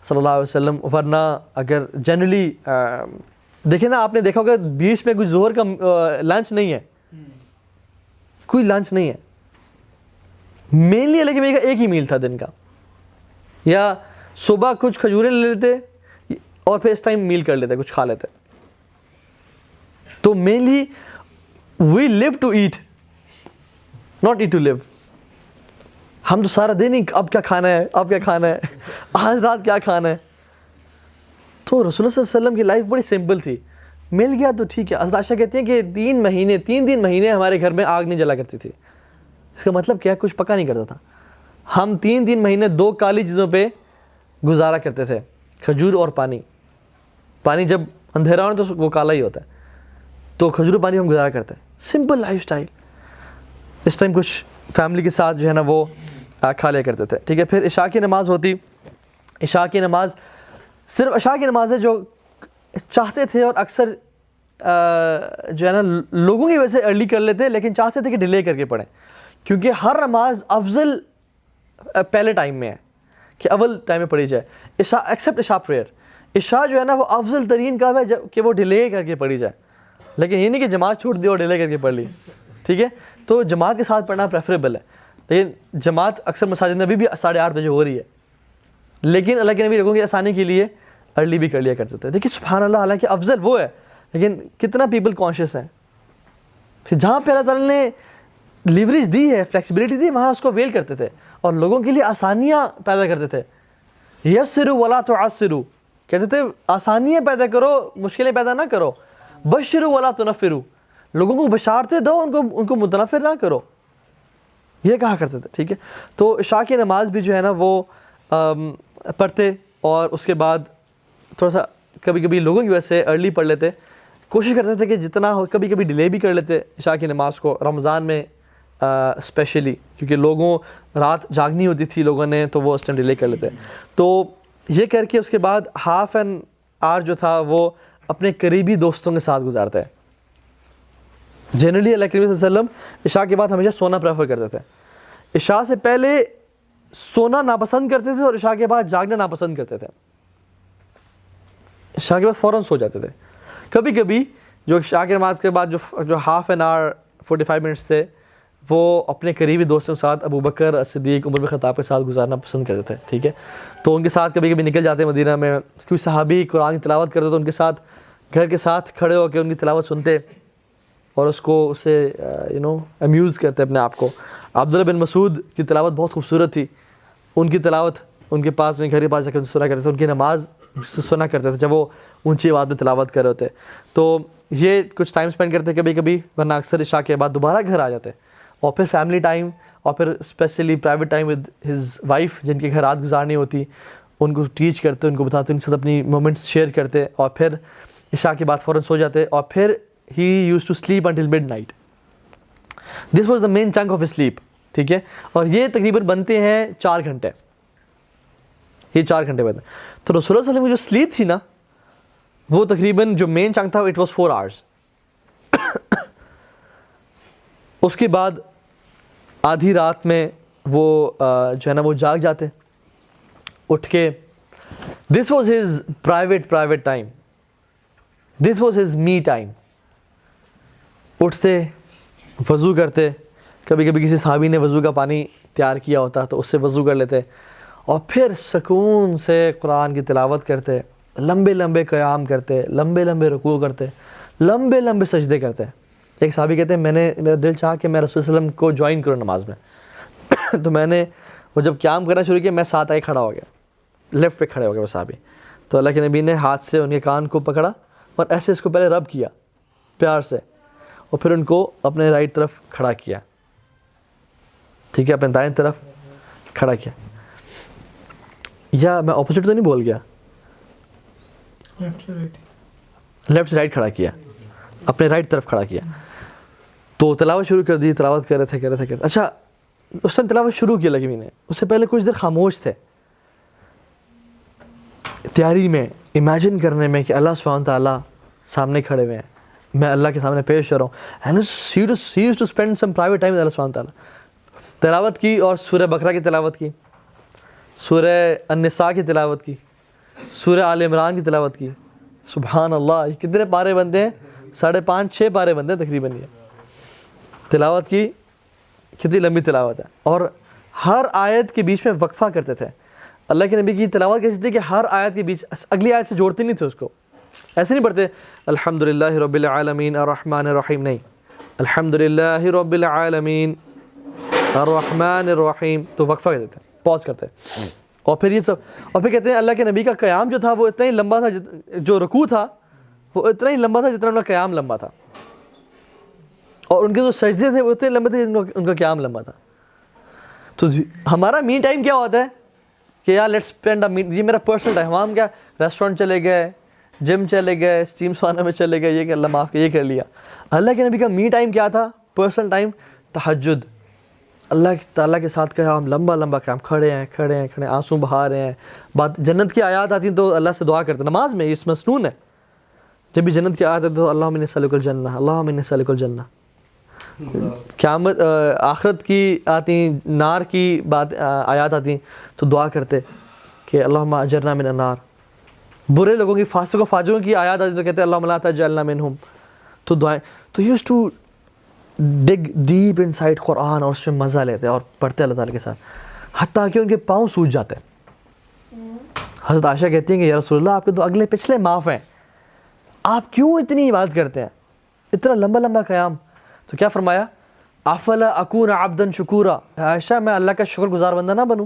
A: صلی اللہ علیہ وسلم. ورنہ اگر جنرلی دیکھیں نا, آپ نے دیکھا ہوگا بیچ میں کوئی ظہر کا لنچ نہیں ہے, کوئی لنچ نہیں ہے. مینلی لیکن ایک ہی میل تھا دن کا, یا صبح کچھ کھجوریں لے لیتے اور پھر اس ٹائم میل کر لیتے, کچھ کھا لیتے. تو mainly we live to eat, not eat to live. ہم تو سارا دن ہی اب کیا کھانا ہے, اب کیا کھانا ہے, آج رات کیا کھانا ہے. تو رسول اللہ صلی اللہ علیہ وسلم کی لائف بڑی سمپل تھی, مل گیا تو ٹھیک ہے. حضرت عائشہ کہتی ہیں کہ 3 مہینے ہمارے گھر میں آگ نہیں جلا کرتی تھی. اس کا مطلب کیا, کچھ پکا نہیں کرتا تھا. ہم 3 مہینے 2 کالی چیزوں پہ گزارا کرتے تھے, کھجور اور پانی. پانی جب اندھیرا ہونا تو وہ کالا ہی ہوتا ہے, تو کھجور پانی ہم گزارا کرتے ہیں. Simple life style. اس ٹائم کچھ فیملی کے ساتھ جو ہے نا وہ کھا لیا کرتے تھے, ٹھیک ہے. پھر عشاء کی نماز ہوتی. عشاء کی نماز صرف عشاء کی نماز ہے جو چاہتے تھے, اور اکثر جو ہے نا لوگوں کی وجہ سے ارلی کر لیتے, لیکن چاہتے تھے کہ ڈیلے کر کے پڑھیں, کیونکہ ہر نماز افضل پہلے ٹائم میں ہے کہ اول ٹائم میں پڑھی جائے. عشاء ایکسیپٹ عشاء پریئر, عشاء جو ہے نا وہ افضل ترین کام ہے کہ وہ ڈیلے کر کے پڑھی جائے. لیکن یہ نہیں کہ جماعت چھوٹ دی اور ڈیلے کر کے پڑھ لی, ٹھیک ہے. تو جماعت کے ساتھ پڑھنا پریفریبل ہے, لیکن جماعت اکثر مساجد میں ابھی بھی 8:30 بجے ہو رہی ہے. لیکن اللہ کے نبی لوگوں کی آسانی کے لیے ارلی بھی کر لیا کرتے تھے. دیکھیے سبحان اللہ, حالانکہ افضل وہ ہے, لیکن کتنا پیپل کانشیس ہیں. جہاں پہ اللہ تعالیٰ نے لیوریج دی ہے, فلیکسیبلٹی دی, وہاں اس کو ویل کرتے تھے اور لوگوں کے لیے آسانیاں پیدا کرتے تھے. یسروا ولا تعسروا, کہتے تھے آسانیاں پیدا کرو, مشکلیں پیدا نہ کرو. بشروا ولا تنفروا, لوگوں کو بشارتیں دو, ان کو متنفر نہ کرو, یہ کہا کرتے تھے, ٹھیک ہے. تو عشاء کی نماز بھی جو ہے نا وہ پڑھتے, اور اس کے بعد تھوڑا سا کبھی کبھی لوگوں کی وجہ سے ارلی پڑھ لیتے. کوشش کرتے تھے کہ جتنا ہو, کبھی کبھی ڈیلے بھی کر لیتے عشاء کی نماز کو, رمضان میں اسپیشلی, کیونکہ لوگوں رات جاگنی ہوتی تھی لوگوں نے, تو وہ اس ٹائم ڈیلے کر لیتے. تو یہ کر کے اس کے بعد ہاف این آور جو تھا وہ اپنے قریبی دوستوں کے ساتھ گزارتا ہے. جنرلی اللہ کریم صلی اللہ علیہ وسلم عشاء کے بعد ہمیشہ سونا پریفر کرتے تھے. عشاء سے پہلے سونا ناپسند کرتے تھے اور عشاء کے بعد جاگنا ناپسند کرتے تھے. عشاء کے بعد فوراً سو جاتے تھے. کبھی کبھی جو عشاء کی نماز کے بعد جو ہاف این آور 45 منٹس تھے وہ اپنے قریبی دوستوں کے ساتھ ابو بکر صدیق عمر بن خطاب کے ساتھ گزارنا پسند کرتے تھے. ٹھیک ہے, تو ان کے ساتھ کبھی کبھی نکل جاتے مدینہ میں. کوئی صحابی قرآن کی تلاوت کرتے تو ان کے ساتھ گھر کے ساتھ کھڑے ہو کے ان کی تلاوت سنتے اور اسے امیوز کرتے اپنے آپ کو. عبداللہ بن مسعود کی تلاوت بہت خوبصورت تھی. ان کی تلاوت ان کے پاس گھر کے پاس جا کے سنا کرتے تھے. ان کی نماز سنا کرتے تھے جب وہ اونچی آواز میں تلاوت کر رہے ہوتے. تو یہ کچھ ٹائم اسپینڈ کرتے کبھی کبھی, ورنہ اکثر عشاء کے بعد دوبارہ گھر آ جاتے اور پھر فیملی ٹائم اور پھر especially private time with his wife, جن کے گھر رات گزارنی ہوتی, ان کو ٹیچ کرتے, ان کو بتاتے, ان کے ساتھ اپنی مومنٹس شیئر کرتے اور پھر عشاء کے بعد فوراً سو جاتے. اور پھر he use to sleep until midnight. This was the main chunk of sleep. ٹھیک ہے, اور یہ تقریباً بنتے ہیں 4 گھنٹے. یہ 4 گھنٹے بنتے ہیں. تو رسول اللہ صلی اللہ علیہ وسلم کی جو سلیپ تھی نا وہ تقریباً جو مین چنک تھا اٹ واز 4 آورس. اس کے بعد آدھی رات میں وہ جو ہے نا وہ جاگ جاتے اٹھ کے. دس was his private time, this was his me time. اٹھتے, وضو کرتے, کبھی کبھی کسی صحابی نے وضو کا پانی تیار کیا ہوتا تو اس سے وضو کر لیتے اور پھر سکون سے قرآن کی تلاوت کرتے, لمبے لمبے قیام کرتے, لمبے لمبے رکوع کرتے, لمبے لمبے سجدے کرتے. ایک صحابی کہتے ہیں میرا دل چاہا کہ میں رسول صلی اللہ علیہ وسلم کو جوائن کروں نماز میں. تو میں نے وہ جب قیام کرنا شروع کیا میں ساتھ آئے کھڑا ہو گیا, لیفٹ پہ کھڑے ہو گئے وہ صحابی. تو اللہ کے نبی نے ہاتھ سے ان کے کان کو پکڑا اور ایسے اس کو پہلے رب کیا پیار سے اور پھر ان کو اپنے رائٹ طرف کھڑا کیا. ٹھیک ہے, اپنے دائیں طرف کھڑا کیا. یا میں اپوزٹ تو نہیں بول گیا, لیفٹ سے رائٹ کھڑا کیا, اپنے رائٹ طرف کھڑا کیا. تو تلاوت شروع کر دی, تلاوت کر رہے تھے. اچھا اس ٹائم تلاوت شروع کی لگی میں نے, اس سے پہلے کچھ دیر خاموش تھے تیاری میں, امیجن کرنے میں کہ اللہ سبحانہ تعالیٰ سامنے کھڑے ہوئے ہیں, میں اللہ کے سامنے پیش ہو رہا ہوں. And he used to spend some private time with اللہ سبحانہ تعالیٰ. تلاوت کی اور سورہ بقرہ کی تلاوت کی, سورہ النساء کی تلاوت کی, سورہ آل عمران کی تلاوت کی. سبحان اللہ, یہ کتنے پارے بنتے ہیں؟ 5.5-6 پارے بنتے ہیں تقریباً. یہ تلاوت کی کتنی لمبی تلاوت ہے. اور ہر آیت کے بیچ میں وقفہ کرتے تھے. اللہ کے نبی کی تلاوت کیسی تھی کہ ہر آیت کے بیچ اگلی آیت سے جوڑتے نہیں تھے اس کو. ایسے نہیں پڑھتے الحمدللہ رب العالمین الرحمن الرحیم, نہیں, الحمدللہ رب العالمین الرحمن الرحیم, تو وقفہ کہتے تھے, پاز کرتے. اور پھر یہ سب, اور پھر کہتے ہیں اللہ کے نبی کا قیام جو تھا وہ اتنا ہی لمبا تھا, جو رکوع تھا وہ اتنا ہی لمبا تھا جتنا ان کا قیام لمبا تھا, اور ان کے جو سجدے تھے وہ اتنے لمبے تھے جتنا ان کا قیام لمبا تھا. تو ہمارا می ٹائم کیا ہوتا ہے کہ یار لیٹس اسپینڈ یہ میرا پرسنل ٹائم. ہم کیا ریسٹورینٹ چلے گئے, جم چلے گئے, اسٹیم سونا میں چلے گئے, یہ کہ اللہ معاف کیا, یہ کر لیا. اللہ کے نبی کا می ٹائم کیا تھا, پرسنل ٹائم, تہجد. اللہ تعالیٰ کے ساتھ کہا ہم لمبا لمبا کام, کھڑے ہیں, آنسو بہا رہے ہیں. بات جنت کی آیات آتی ہیں تو اللہ سے دعا کرتے نماز میں, اس مسنون ہے. جب بھی جنت کی آیات آتی ہے تو اللہم انی اسألک الجنہ, اللہم انی اسألک الجنہ. قیامت آخرت کی آتی, نار کی بات آیات آتی تو دعا کرتے کہ اللہم اجرنا من النار. برے لوگوں کی, فاسق و فاجروں کی آیات آتی تو کہتے اللہم لا تجعلنا منہم. تو دعائیں, تو used to dig deep inside قرآن اور اس میں مزہ لیتے اور پڑھتے اللہ تعالیٰ کے ساتھ, حتیٰ کہ ان کے پاؤں سوج جاتے ہیں. حضرت عائشہ کہتی ہیں کہ یا رسول اللہ آپ کے تو اگلے پچھلے معاف ہیں, آپ کیوں اتنی عبادت کرتے ہیں, اتنا لمبا لمبا قیام. تو کیا فرمایا, افلا اکون عبدا شکورا, عائشہ میں اللہ کا شکر گزار بندہ نہ بنوں.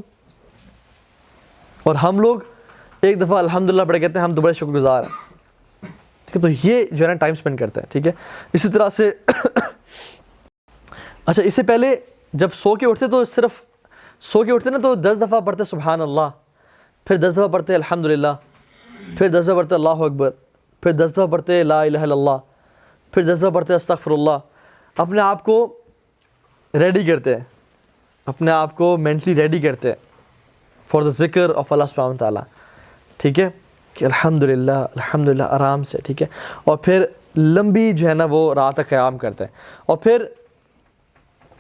A: اور ہم لوگ ایک دفعہ الحمدللہ پڑھ کہتے ہیں ہم تو بڑے شکر گزار ہیں. ٹھیک ہے, تو یہ جو ہے نا ٹائم اسپینڈ کرتے ہیں. ٹھیک ہے, اسی طرح سے اچھا اس سے پہلے جب سو کے اٹھتے تو صرف سو کے اٹھتے نا تو 10 دفعہ پڑھتے سبحان اللہ, پھر 10 دفعہ پڑھتے الحمدللہ, پھر 10 دفعہ پڑھتے اللہ اکبر, پھر 10 دفعہ پڑھتے لا الہ الا اللہ, پھر جذبہ پڑھتے ہیں استغفر اللہ, اپنے آپ کو ریڈی کرتے ہیں, اپنے آپ کو مینٹلی ریڈی کرتے ہیں فار دا ذکر آف اللہ سبحانہ و تعالیٰ, ٹھیک ہے, کہ الحمدللہ آرام سے, ٹھیک ہے, اور پھر لمبی جو ہے نا وہ رات کا قیام کرتے ہیں, اور پھر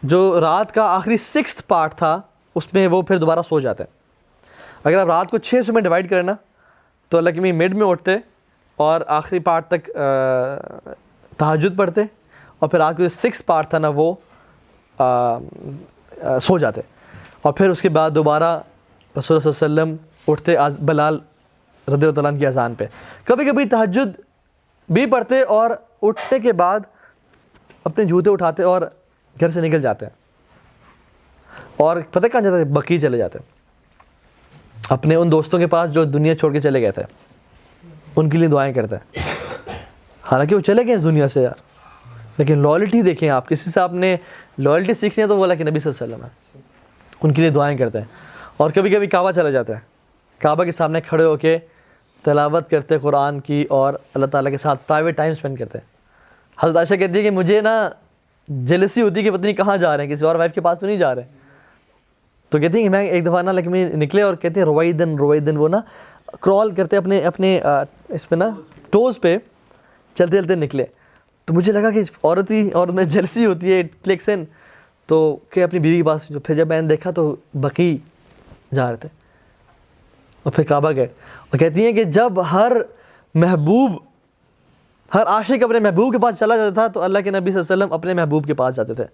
A: جو رات کا آخری 6th پارٹ تھا اس میں وہ پھر دوبارہ سو جاتے ہیں. اگر آپ رات کو 6 حصوں میں ڈیوائڈ کریں نا تو اللہ کی مڈ میں اٹھتے اور آخری پارٹ تک تہجد پڑھتے, اور پھر رات کو جو 6th پارٹ تھا نا وہ سو جاتے, اور پھر اس کے بعد دوبارہ رسول اللہ صلی اللہ علیہ وسلم اٹھتے بلال رضی اللہ عنہ کی اذان پہ. کبھی کبھی تہجد بھی پڑھتے اور اٹھنے کے بعد اپنے جوتے اٹھاتے اور گھر سے نکل جاتے ہیں, اور پتہ کہاں جاتے ہیں, بقیع چلے جاتے ہیں اپنے ان دوستوں کے پاس جو دنیا چھوڑ کے چلے گئے تھے, ان کے لیے دعائیں کرتے ہیں. حالانکہ وہ چلے گئے اس دنیا سے یار, لیکن لائلٹی دیکھیں آپ, کسی سے آپ نے لائلٹی سیکھنی ہے تو وہ اللہ کے نبی صلی اللہ علیہ وسلم ہے, ان کے لیے دعائیں کرتے ہیں. اور کبھی کبھی کعبہ چلے جاتے ہیں, کعبہ کے سامنے کھڑے ہو کے تلاوت کرتے قرآن کی اور اللہ تعالیٰ کے ساتھ پرائیویٹ ٹائم اسپینڈ کرتے ہیں. حضرت عائشہ کہتی ہے کہ مجھے نا جیلسی ہوتی ہے کہ پتہ نہیں کہاں جا رہے ہیں, کسی اور وائف کے پاس تو نہیں جا رہے. تو کہتی ہیں کہ میں ایک دفعہ نا لیکن میں نکلے اور کہتے ہیں رویدن وہ نا کرال کرتے اپنے اس پہ نا ٹوز پہ چلتے چلتے نکلے. تو مجھے لگا کہ عورت میں جیلسی ہوتی ہے, کلکس ان, تو کہ اپنی بیوی کے پاس. پھر جب میں نے دیکھا تو بقیع جا رہے تھے اور پھر کعبہ گئے. اور کہتی ہیں کہ جب ہر عاشق اپنے محبوب کے پاس چلا جاتا تھا تو اللہ کے نبی صلی اللہ علیہ وسلم اپنے محبوب کے پاس جاتے تھے,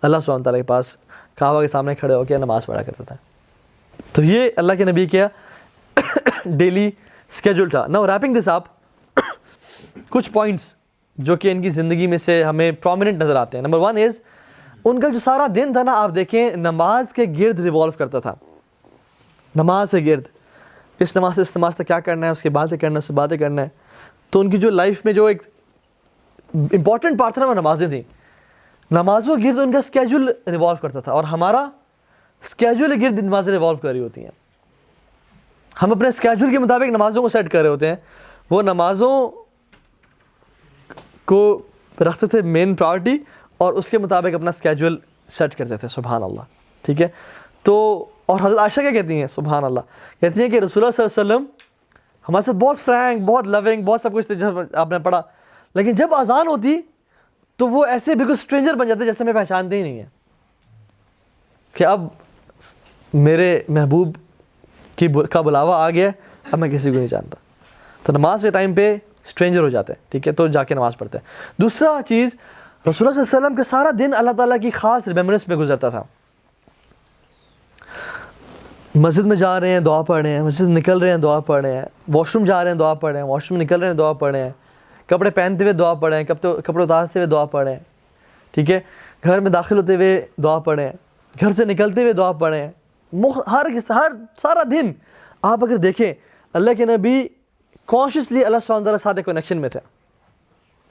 A: اللہ سبحانہ و تعالیٰ کے پاس, کعبہ کے سامنے کھڑے ہو کے نماز پڑھا کرتا تھا. تو یہ اللہ کے نبی کیا ڈیلی اسکیجول تھا. ناؤ ریپنگ دس اپ, کچھ پوائنٹس جو کہ ان کی زندگی میں سے ہمیں پرومیننٹ نظر آتے ہیں. نمبر 1 از ان کا جو سارا دن تھا نا, آپ دیکھیں نماز کے گرد ریوالو کرتا تھا, نماز کے گرد, اس نماز سے اس نماز تک کیا کرنا ہے, اس کے بعد سے کرنا ہے, اس سے باتیں کرنا ہے. تو ان کی جو لائف میں جو ایک امپورٹنٹ پارٹ تھا نا وہ نمازیں تھیں. نمازوں گرد ان کا اسکیجول ریوالو کرتا تھا, اور ہمارا اسکیجول گرد نمازیں ریوالو کر رہی ہوتی ہیں. ہم اپنے اسکیجول کے مطابق نمازوں کو سیٹ کر رہے ہوتے ہیں. وہ نمازوں کو رکھتے تھے مین پرائورٹی اور اس کے مطابق اپنا اسکیجول سیٹ کرتے تھے. سبحان اللہ, ٹھیک ہے. تو اور حضرت عائشہ کیا کہتی ہیں, سبحان اللہ, کہتی ہیں کہ رسول اللہ صلی اللہ علیہ وسلم ہمارے ساتھ بہت فرینک, بہت لونگ, بہت سب کچھ آپ نے پڑھا, لیکن جب اذان ہوتی تو وہ ایسے بالکل اسٹرینجر بن جاتے جیسے میں پہچانتے ہی نہیں ہیں کہ اب میرے محبوب کا بلاوا آ گیا, اب میں کسی کو نہیں جانتا. تو نماز کے ٹائم پہ اسٹرینجر ہو جاتے ہیں, ٹھیک ہے, تو جا کے نماز پڑھتے ہیں. دوسرا چیز, رسول اللہ صلی اللہ علیہ وسلم کا سارا دن اللہ تعالیٰ کی خاص ریمیمبرنس میں گزرتا تھا. مسجد میں جا رہے ہیں دعا پڑھ رہے ہیں, مسجد نکل رہے ہیں دعا پڑھ رہے ہیں, واش روم جا رہے ہیں دعا پڑھ رہے ہیں, واش روم نکل رہے ہیں دعا پڑھ رہے ہیں, کپڑے پہنتے ہوئے دعا پڑھ رہے ہیں, کپڑے اتارتے ہوئے دعا پڑھ رہے ہیں, ٹھیک ہے, گھر میں داخل ہوتے ہوئے دعا پڑھ رہے ہیں, گھر سے نکلتے ہوئے دعا پڑھ رہے ہیں. ہر سارا دن آپ اگر دیکھیں اللہ کے نبی کانشیسلی اللہ سبحانہ تعالیٰ کے ساتھ ایک کنیکشن میں تھے.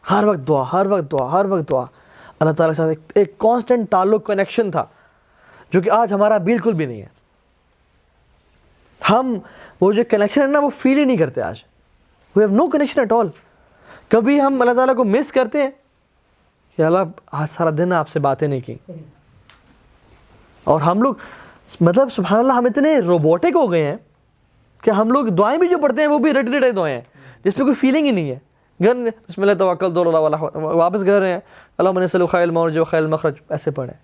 A: ہر وقت دعا, ہر وقت دعا, ہر وقت دعا, اللہ تعالیٰ کے ساتھ ایک کانسٹنٹ تعلق, کنیکشن تھا, جو کہ آج ہمارا بالکل بھی نہیں ہے. ہم وہ جو کنیکشن ہے نا وہ فیل ہی نہیں کرتے آج. We have no connection at all. کبھی ہم اللہ تعالیٰ کو مس کرتے ہیں کہ اللہ آج سارا دن آپ سے باتیں نہیں کی. اور ہم لوگ مطلب سبحان اللہ ہم اتنے روبوٹک ہو گئے ہیں کہ ہم لوگ دعائیں بھی جو پڑھتے ہیں وہ بھی رٹے رٹے دعائیں ہیں جس پہ کوئی فیلنگ ہی نہیں ہے. گھر بسم اللہ توکلت علی اللہ, واپس گھر ہیں اللہم انی اسألک خیر المخرج و خیر المخرج, ایسے پڑھیں,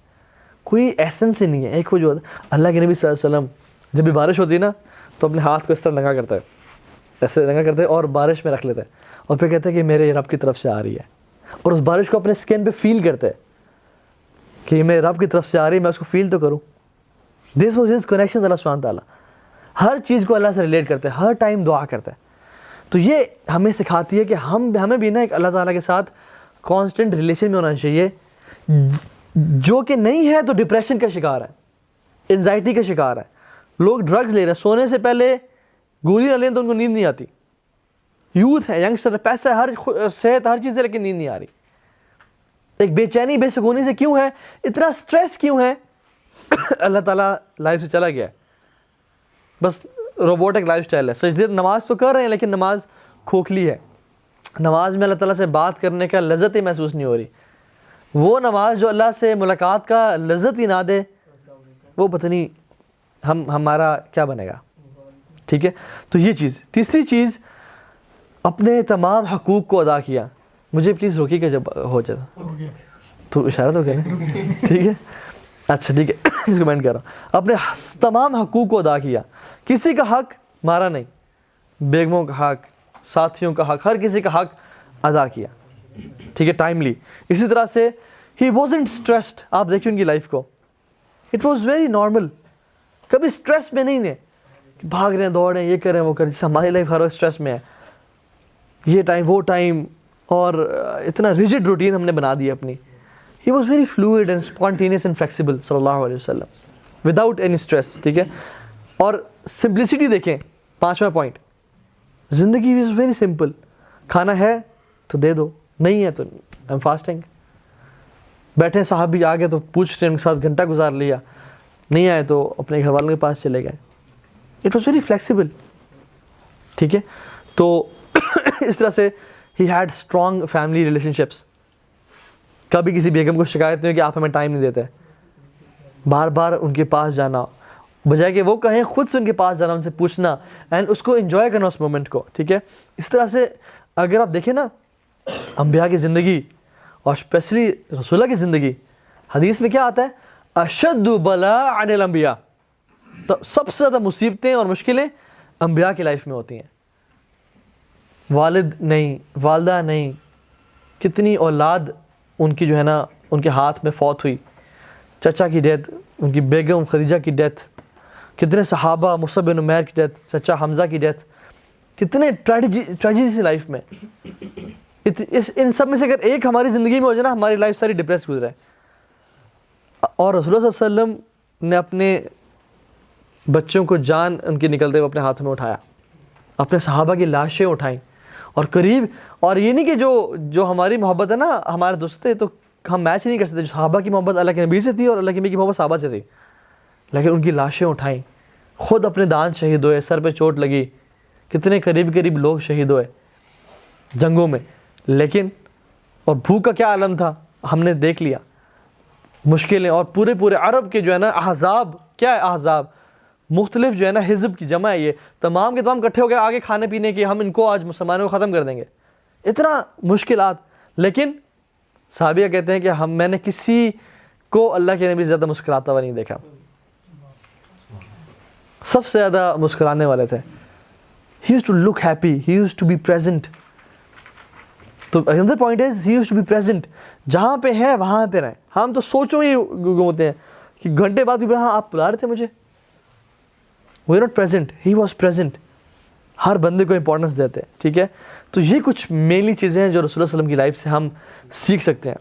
A: کوئی ایسنس ہی نہیں ہے. ایک وہ جو اللہ کے نبی صلی اللہ علیہ وسلم جب بھی بارش ہوتی ہے نا تو اپنے ہاتھ کو اس طرح ننگا کرتا ہے, ایسے ننگا کرتے ہیں اور بارش میں رکھ لیتے ہیں, اور پھر کہتے ہیں کہ میرے رب کی طرف سے آ رہی ہے, اور اس بارش کو اپنے اسکن پہ فیل کرتے ہیں کہ یہ میرے رب کی طرف سے آ رہی ہے, میں اس کو فیل تو کروں. دس واز ہز کنیکشن اللہ سبحانہ تعالیٰ. ہر چیز کو اللہ سے ریلیٹ کرتے ہیں, ہر ٹائم دعا کرتے ہیں. تو یہ ہمیں سکھاتی ہے کہ ہمیں بھی نا ایک اللہ تعالیٰ کے ساتھ کانسٹنٹ ریلیشن میں ہونا چاہیے. جو کہ نہیں ہے تو ڈپریشن کا شکار ہے, انزائٹی کا شکار ہے. لوگ ڈرگز لے رہے ہیں, سونے سے پہلے گولی نہ لیں تو ان کو نیند نہیں آتی. یوتھ ہے, ینگسٹر ہے, پیسہ ہے, ہر صحت, ہر چیز ہے, لیکن نیند نہیں آ رہی. ایک بے چینی, بے سکونی سے کیوں ہے, اتنا سٹریس کیوں ہے؟ اللہ تعالیٰ لائف سے چلا گیا ہے, بس روبوٹک لائف سٹائل ہے. سجدے نماز تو کر رہے ہیں لیکن نماز کھوکھلی ہے. نماز میں اللہ تعالیٰ سے بات کرنے کا لذت ہی محسوس نہیں ہو رہی. وہ نماز جو اللہ سے ملاقات کا لذت ہی نہ دے, وہ پتہ نہیں ہمارا کیا بنے گا. ٹھیک ہے, تو یہ چیز. تیسری چیز, اپنے تمام حقوق کو ادا کیا. مجھے پلیز روکیے کہ جب ہو جائے تو اشارہ تو کریں. ٹھیک ہے, اچھا ٹھیک ہے, اس کو مینڈ کر رہا ہوں. اپنے تمام حقوق کو ادا کیا, کسی کا حق مارا نہیں, بیگموں کا حق, ساتھیوں کا حق, ہر کسی کا حق ادا کیا. ٹھیک ہے, ٹائملی. اسی طرح سے ہی وازنٹ اسٹریسڈ. آپ دیکھیں ان کی لائف کو, اٹ واز ویری نارمل. کبھی اسٹریس میں نہیں ہے کہ بھاگ رہے ہیں, دوڑ رہے ہیں, یہ کر رہے ہیں, وہ کر رہے ہیں. جیسے ہماری لائف ہر وقت اسٹریس میں ہے, یہ ٹائم وہ ٹائم, اور اتنا ریجڈ روٹین ہم نے بنا دی اپنی. ہی was very fluid and spontaneous and flexible صلی اللہ علیہ وسلم وداؤٹ اینی اسٹریس. ٹھیک ہے, اور سمپلسٹی دیکھیں. 5واں پوائنٹ, زندگی از ویری سمپل. کھانا ہے تو دے دو, نہیں ہے تو آئی ایم فاسٹنگ. بیٹھے صحابی آ گئے تو پوچھ رہے ہیں, ان کے ساتھ گھنٹہ گزار لیا, نہیں آئے تو اپنے گھر والوں کے پاس چلے گئے. It was very flexible. ٹھیک ہے, تو اس طرح سے he had strong family relation ships. کبھی کسی بیگم کو شکایت نہیں کہ آپ ہمیں ٹائم نہیں دیتے, بار بار ان کے پاس جانا, بجائے کہ وہ کہیں خود سے ان کے پاس جانا, ان سے پوچھنا اینڈ اس کو انجوائے کرنا اس مومنٹ کو. ٹھیک ہے, اس طرح سے اگر آپ دیکھیں نا انبیاء کی زندگی اور اسپیشلی رسول اللہ کی زندگی, حدیث میں کیا آتا ہے, اشد بلاء عن الانبیاء. تو سب سے زیادہ مصیبتیں اور مشکلیں انبیاء کی لائف میں ہوتی ہیں. والد نہیں, والدہ نہیں, کتنی اولاد ان کی جو ہے نا ان کے ہاتھ میں فوت ہوئی, چچا کی ڈیتھ, ان کی بیگم خدیجہ کی ڈیتھ, کتنے صحابہ, مصعب بن عمیر کی ڈیتھ, چچا حمزہ کی ڈیتھ, کتنے ٹریجڈی سی لائف میں. ان سب میں سے اگر ایک ہماری زندگی میں ہو جائے نا, ہماری لائف ساری ڈپریس گزرے. اور رسول اللہ صلی اللہ علیہ وسلم نے اپنے بچوں کو جان ان کی نکلتے ہوئے اپنے ہاتھ میں اٹھایا, اپنے صحابہ کی لاشیں اٹھائیں اور قریب. اور یہ نہیں کہ جو ہماری محبت ہے نا ہمارے دوست تھے تو ہم میچ نہیں کر سکتے. جو صحابہ کی محبت اللہ کے نبی سے تھی اور اللہ کے نبی کی محبت صحابہ سے تھی, لیکن ان کی لاشیں اٹھائیں, خود اپنے دانت شہید ہوئے, سر پہ چوٹ لگی, کتنے قریب لوگ شہید ہوئے جنگوں میں. لیکن اور بھوک کا کیا عالم تھا ہم نے دیکھ لیا, مشکلیں. اور پورے عرب کے جو ہے نا احزاب, کیا ہے احزاب, مختلف جو ہے نا حزب کی جمع ہے, یہ تمام کے تمام اکٹھے ہو گئے آگے کھانے پینے کے, ہم ان کو آج مسلمانوں کو ختم کر دیں گے. اتنا مشکلات. لیکن صحابیہ کہتے ہیں کہ میں نے کسی کو اللہ کے نبی سے زیادہ مسکراتا ہوا نہیں دیکھا. سب سے زیادہ مسکرانے والے تھے. He used to look happy, he used to be present. تو another point is he used to be present. جہاں پہ ہیں وہاں پہ رہیں. ہم تو سوچوں ہی گھومتے ہیں کہ گھنٹے بعد بھی ہاں آپ بلا رہے تھے مجھے. We are not present, he was present. ہر بندے کو امپورٹنس دیتے ہیں. ٹھیک ہے, تو یہ کچھ مینلی چیزیں ہیں جو رسول اللہ صلی اللہ علیہ وسلم کی لائف سے ہم سیکھ سکتے ہیں.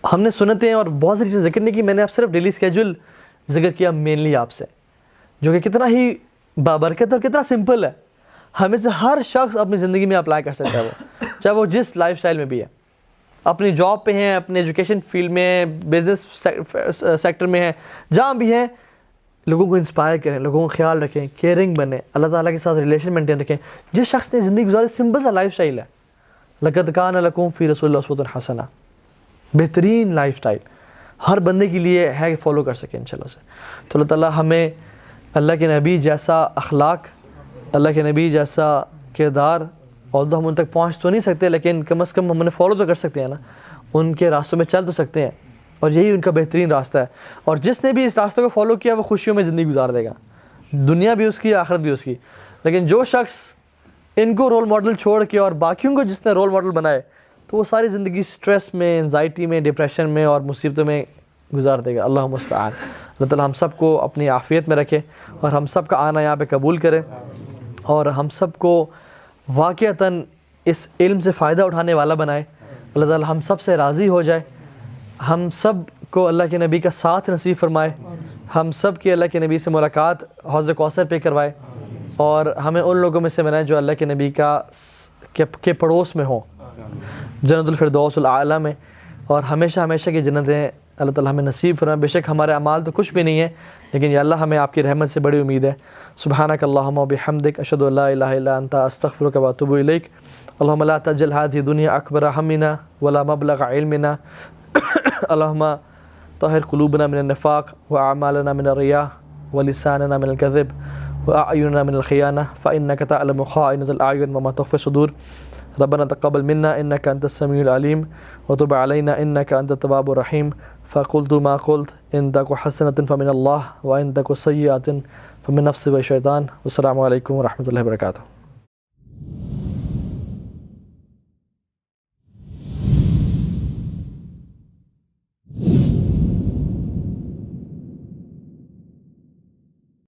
A: ہم نے سنتیں اور بہت ساری چیزیں ذکر نہیں کی, میں نے اب صرف ڈیلی اسکیجول ذکر کیا مینلی آپ سے, جو کہ کتنا ہی بابرکت اور کتنا سمپل ہے. ہمیں سے ہر شخص اپنی زندگی میں اپلائی کر سکتا ہے, وہ چاہے وہ جس لائف سٹائل میں بھی ہے, اپنی جاب پہ ہیں, اپنے ایجوکیشن فیلڈ میں, بزنس سیکٹر میں ہیں, جہاں بھی ہیں. لوگوں کو انسپائر کریں, لوگوں کا خیال رکھیں, کیئرنگ بنیں, اللہ تعالیٰ کے ساتھ ریلیشن مینٹین رکھیں. جس شخص نے زندگی گزاری سمپل سا لائف سٹائل ہے, لقد کان لکم فی رسول اللہ اسوۃ حسنہ, بہترین لائف سٹائل ہر بندے کے لیے ہے کہ فالو کر سکیں انشاءاللہ سے. تو اللہ تعالیٰ ہمیں اللہ کے نبی جیسا اخلاق, اللہ کے نبی جیسا کردار, اور ہم ان تک پہنچ تو نہیں سکتے لیکن کم از کم ہم انہیں فالو تو کر سکتے ہیں نا, ان کے راستوں میں چل تو سکتے ہیں, اور یہی ان کا بہترین راستہ ہے. اور جس نے بھی اس راستے کو فالو کیا وہ خوشیوں میں زندگی گزار دے گا, دنیا بھی اس کی, آخرت بھی اس کی. لیکن جو شخص ان کو رول ماڈل چھوڑ کے اور باقیوں کو جس نے رول ماڈل بنائے تو وہ ساری زندگی سٹریس میں, انزائٹی میں, ڈپریشن میں اور مصیبتوں میں گزار دے گا. اللہ مستعان. اللہ تعالیٰ ہم سب کو اپنی عافیت میں رکھے اور ہم سب کا آنا یہاں پہ قبول کرے, اور ہم سب کو واقعتاً اس علم سے فائدہ اٹھانے والا بنائے. اللہ تعالیٰ ہم سب سے راضی ہو جائے, ہم سب کو اللہ کے نبی کا ساتھ نصیب فرمائے, ہم سب کی اللہ کے نبی سے ملاقات حوض کوثر پہ کروائے, اور ہمیں ان لوگوں میں سے بنائے جو اللہ کے نبی کے پڑوس میں ہوں, جنت الفردوس الاعلیٰ میں, اور ہمیشہ ہمیشہ کی جنتیں اللہ تعالیٰ ہمیں نصیب فرمائے. بے شک ہمارے اعمال تو کچھ بھی نہیں ہے، لیکن یا اللہ ہمیں آپ کی رحمت سے بڑی امید ہے. سبحانک اللہم و بحمدک، اشہد ان لا الہ الا انت، استغفرک و اتوب الیک. اللہم لا تجعل هذه الدنيا اکبر ہمنا ولا مبلغ علمنا. اللہم طہر قلوبنا من النفاق واعمالنا من الرياء ولساننا من الكذب واعیننا من الخیانہ فانک تعلم خائنۃ الاعین وما تخفی الصدور. ربنا تقبل منا انك انت السميع العليم وتب علينا انك انت التواب الرحيم. فقلت ما قلت، ان تك حسنة فمن الله وان تك سيئة فمن نفسي والشيطان. والسلام علیکم ورحمۃ اللہ وبرکاتہ.